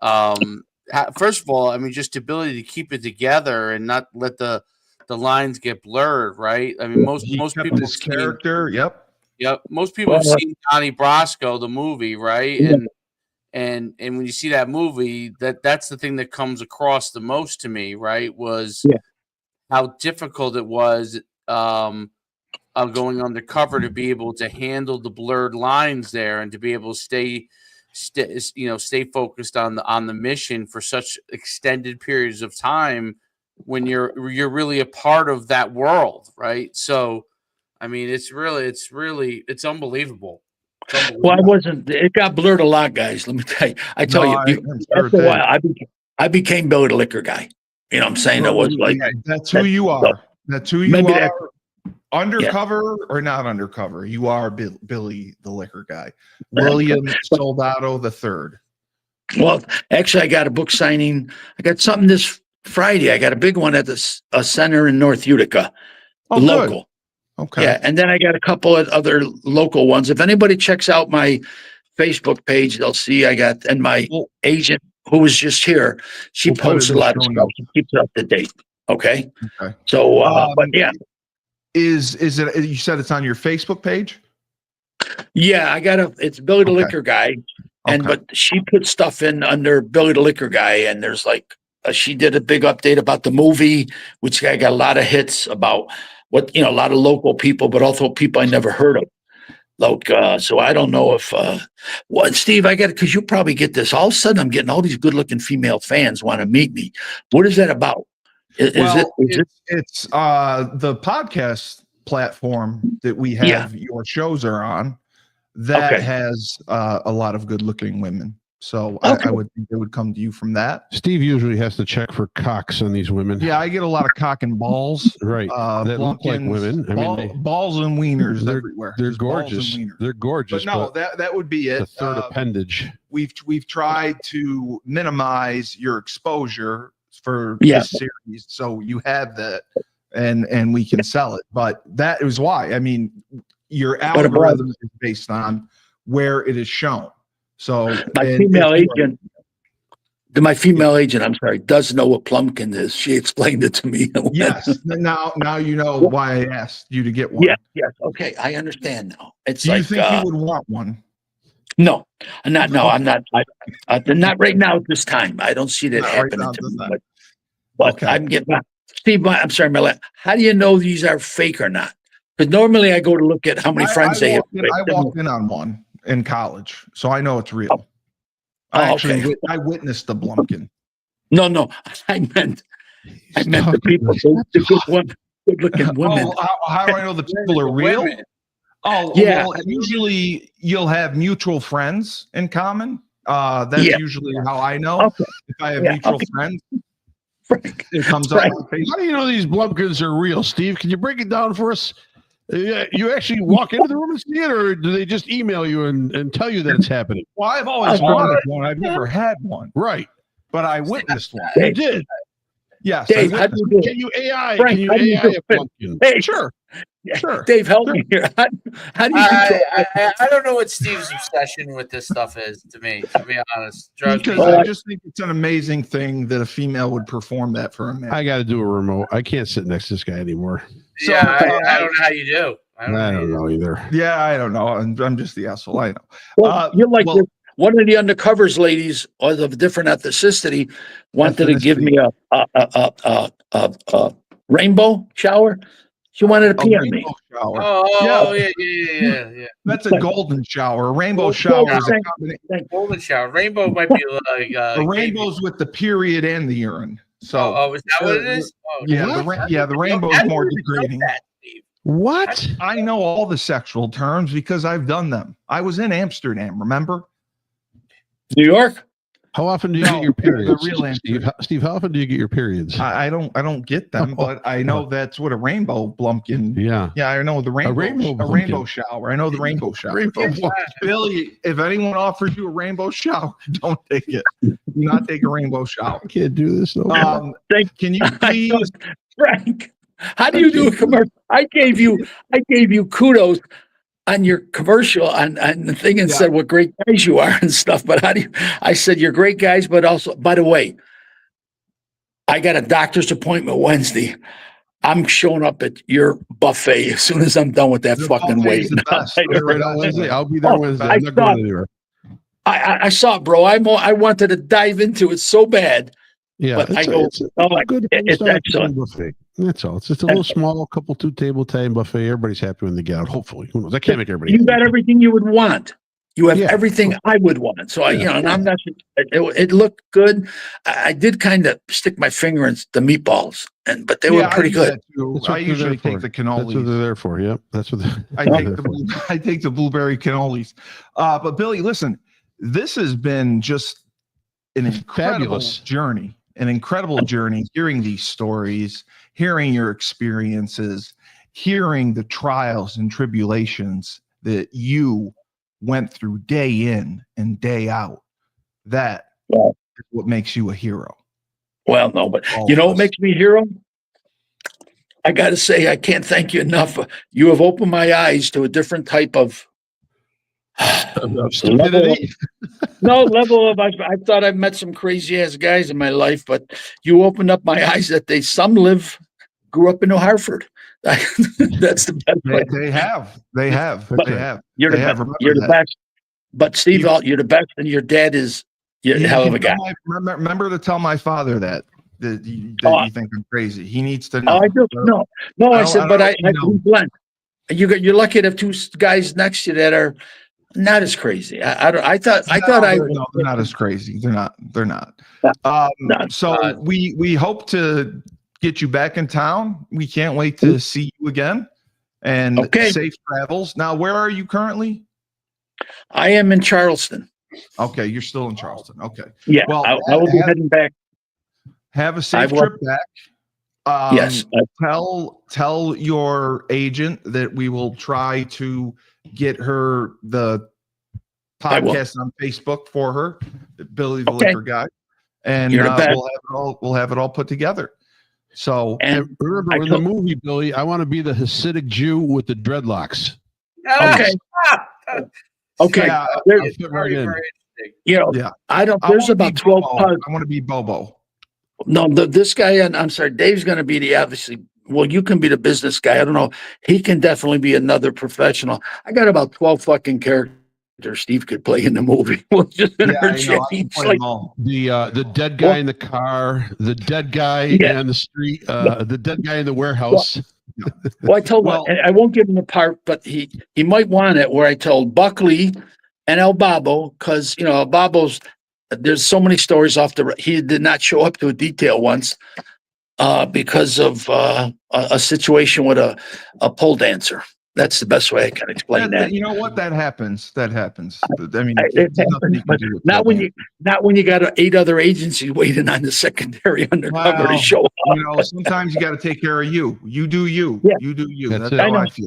First of all, I mean, just the ability to keep it together and not let the lines get blurred, right? I mean, most people his character. Yep. Most people have seen Donnie Brasco, the movie, right? Yeah. And when you see that movie, that's the thing that comes across the most to me, right? Was how difficult it was of going undercover to be able to handle the blurred lines there and to be able to stay focused on the mission for such extended periods of time when you're really a part of that world, right? So, I mean, it's unbelievable. Well, it got blurred a lot, guys. Let me tell you. After a while, I became Billy the Liquor Guy. You know what I'm saying? It was like, that's who you are. That's who you are. Undercover or not undercover, you are Billy the Liquor Guy. William Soldado III. Well, actually, I got a book signing. I got something this Friday. I got a big one at the center in North Utica, local. Good. Okay. Yeah, and then I got a couple of other local ones. If anybody checks out my Facebook page, they'll see and my agent who was just here, she posts a lot of stuff. She keeps it up to date. Okay. So, but yeah. Is it? You said it's on your Facebook page? Yeah, it's Billy the Okay. Liquor Guy. And Okay. but she put stuff in under Billy the Liquor Guy, and there's like she did a big update about the movie, which I got a lot of hits about what a lot of local people, but also people I never heard of. Like, so I don't know if what Steve, I got because you probably get this. All of a sudden, I'm getting all these good-looking female fans want to meet me. What is that about? Is It's the podcast platform that we have your shows are on that has a lot of good-looking women. So I would think they would come to you from that. Steve usually has to check for cocks on these women. Yeah, I get a lot of cock and balls. Right. That look like women. I mean, balls and wieners they're everywhere. They're Just balls gorgeous. and wieners. They're gorgeous. But no, that would be it. The third appendage. We've tried to minimize your exposure for this series, so you have that, and we can sell it. But that is why. I mean, your algorithm is based on where it is shown. So my female agent, I'm sorry, does know what Plumpkin is. She explained it to me. Yes. Now you know why I asked you to get one. Yes. Okay, I understand now. It's Do you think you would want one? No, I'm not. No, I'm not. Not right now at this time. I don't see that happening to me. But I'm getting Steve. I'm sorry, Mel. How do you know these are fake or not? Because normally I go to look at how many friends they have. I walked in on one in college, so I know it's real. I witnessed the Blumpkin. No, I meant the people, the good-looking women. How do I know the people are real? Women. Oh, yeah. Well, usually you'll have mutual friends in common. That's usually how I know. Okay. If I have mutual friends, it comes up on Facebook. How do you know these Blumpkins are real, Steve? Can you break it down for us? You actually walk into the room and see it, or do they just email you and tell you that it's happening? Well, I've always wanted one. I've never had one. Right. But I witnessed one. You did. Yes. Dave, how do you do it? Can you AI? Frank, can you AI a Blumpkin? Hey, Sure. Dave, help me here. How do you I don't know what Steve's obsession with this stuff is, to be honest. Because I just think it's an amazing thing that a female would perform that for a man. I got to do a remote. I can't sit next to this guy anymore. So, I don't know how you do. I don't know either. Yeah, I don't know. I'm just the asshole. I know. Well, you're like one of the Undercovers ladies of a different ethnicity wanted to give me a rainbow shower. She wanted to pee on me. Shower. Oh, yeah. That's a golden shower. A rainbow shower is a combination. Golden shower. Rainbow might be like a rainbow's with the period and the urine. So, is that what it is? Oh, the rainbow is more degrading. What? I know all the sexual terms because I've done them. I was in Amsterdam, remember? New York? How often do you get your periods? Steve, how often do you get your periods? I don't get them, but I know that's what a rainbow Blumpkin. Yeah, I know the rainbow shower. I know the rainbow shower. Billy, if anyone offers you a rainbow shower, don't take it. Do not take a rainbow shower. I can't do this. No. Can you please, Frank? How do you do a commercial? I gave you kudos on your commercial on the thing and said what great guys you are and stuff. But I said you're great guys, but also, by the way, I got a doctor's appointment Wednesday. I'm showing up at your buffet as soon as I'm done with that fucking waiting. I'll be there Wednesday. I'm not going anywhere. I saw it, bro. I wanted to dive into it so bad. Yeah, but it's excellent. Buffet. That's all. It's just a little small, couple 2-table Italian buffet. Everybody's happy when they get out. Hopefully, who knows? I can't make everybody. You got everything you would want. You have everything I would want. So and I'm not. It looked good. I did kind of stick my finger in the meatballs, but they were pretty good. I usually take the cannolis. That's what they're there for. Yep, that's what I take the blueberry cannolis. But Billy, listen, this has been just an incredible journey. An incredible journey, hearing these stories, hearing your experiences, hearing the trials and tribulations that you went through day in and day out. That is what makes you a hero. Well, no, but you know what makes me a hero? I got to say, I can't thank you enough. You have opened my eyes to a different type of level of I thought I've met some crazy ass guys in my life, but you opened up my eyes that some grew up in New Hartford. That's the best way. They have. They have. But They have. You're They the have. best. Remember You're the that. best. But Steve, you're the best, and your dad is a You hell of can a guy. remember to tell my father that you think I'm crazy. He needs to know. Oh, I do. No. I said, but I know. blend. You're lucky to have two guys next to you that are not as crazy. I thought No, they're not as crazy. They're not. No. So we hope to get you back in town. We can't wait to see you again. And Okay. safe travels. Now, where are you currently? I am in Charleston. Okay, you're still in Charleston. Okay. Yeah. Well, I will be heading back. Have a safe trip back. Yes. Tell your agent that we will try to get her the podcast on Facebook for her, Billy the Liquor Guy, and we'll have it all put together. So, and remember in the movie, Billy, I want to be the Hasidic Jew with the dreadlocks. Okay. Okay. Yeah, Very interesting. There's about 12 pugs. I want to be Bobo. No, this guy, and I'm sorry, Dave's going to be you can be the business guy. I don't know. He can definitely be another professional. I got about 12 fucking characters Steve could play in the movie. The dead guy in the car, the dead guy on the street, the dead guy in the warehouse. I told him, and I won't give him a part, but he might want it, where I told Buckley and El Babo, because El Babo's, there's so many stories he did not show up to a detail once because of a situation with a pole dancer. That's the best way I can explain that. You know what? That happens. I mean, not when you got 8 other agencies waiting on the secondary undercover to show up. Sometimes you got to take care of you. You do you. Yeah. You do you. That's how I feel.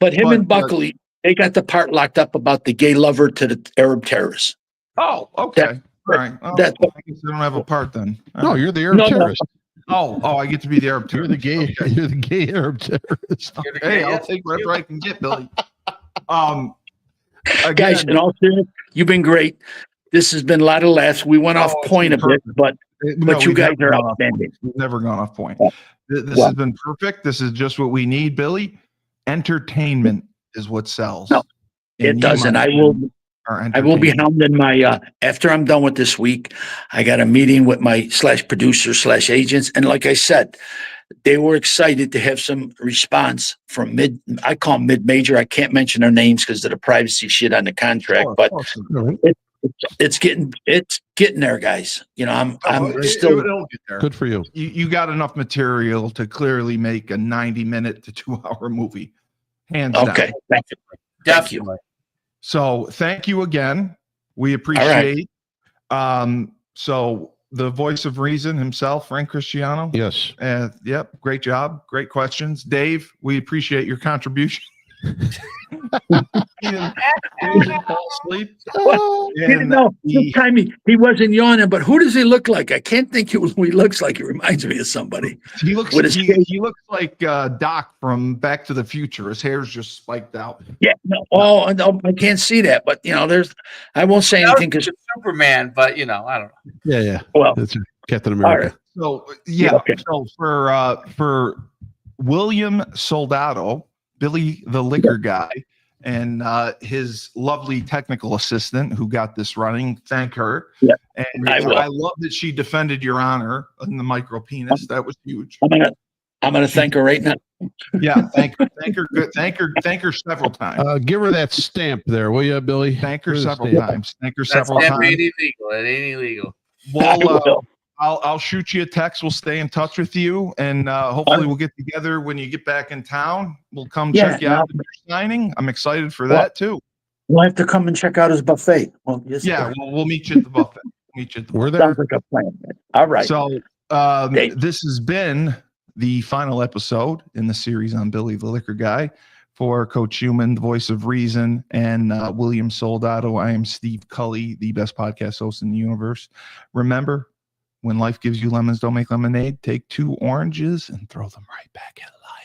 But him and Buckley, they got the part locked up about the gay lover to the Arab terrorists. Oh, okay. All right. I guess I don't have a part then. No, you're the Arab terrorist. Oh, I get to be the Arab terrorist. You're the gay Arab terrorist. Hey, I'll take whatever I can get, Billy. Guys, in all seriousness, you've been great. This has been a lot of laughs. We went off point a bit, but you guys are outstanding. We've never gone off point. This has been perfect. This is just what we need, Billy. Entertainment is what sells. No, it doesn't. I will be hounding my, after I'm done with this week, I got a meeting with my /producer /agents. And like I said, they were excited to have some response from I call them mid-major. I can't mention their names because of the privacy shit on the contract, but it's getting there, guys. I'm still it'll get there. Good for you. You got enough material to clearly make a 90-minute to 2-hour movie. Hands down. Okay. Thank you. So thank you again. We appreciate. So the voice of reason himself, Frank Cristiano. Yes. Yep. Great job. Great questions. Dave, we appreciate your contribution. He didn't fall asleep. This time he wasn't yawning, but who does he look like? I can't think who he looks like. He reminds me of somebody. He looks like Doc from Back to the Future. His hair's just spiked out. Yeah. No, I can't see that, but I won't say anything because Superman, but I don't know. Yeah. Well, that's Captain America. So So for William Soldado, Billy the Liquor Guy, and his lovely technical assistant who got this running, thank her. Yeah, and I love that she defended your honor in the micro penis. That was huge. I'm gonna thank her right now. Yeah, thank her. Good. Thank her several times. Give her that stamp there, will you, Billy? Thank her several times. Thank her several times. Ain't illegal. It ain't illegal. Well, I'll shoot you a text. We'll stay in touch with you, and hopefully we'll get together when you get back in town. We'll come check you out at your signing. I'm excited for that too. We'll have to come and check out his buffet. We'll meet you at the buffet. We're there. Sounds like a plan. All right. So this has been the final episode in the series on Billy the Liquor Guy. For Coach Human, the voice of reason, and William Soldado, I am Steve Cully, the best podcast host in the universe. Remember, when life gives you lemons, don't make lemonade. Take 2 oranges and throw them right back at life.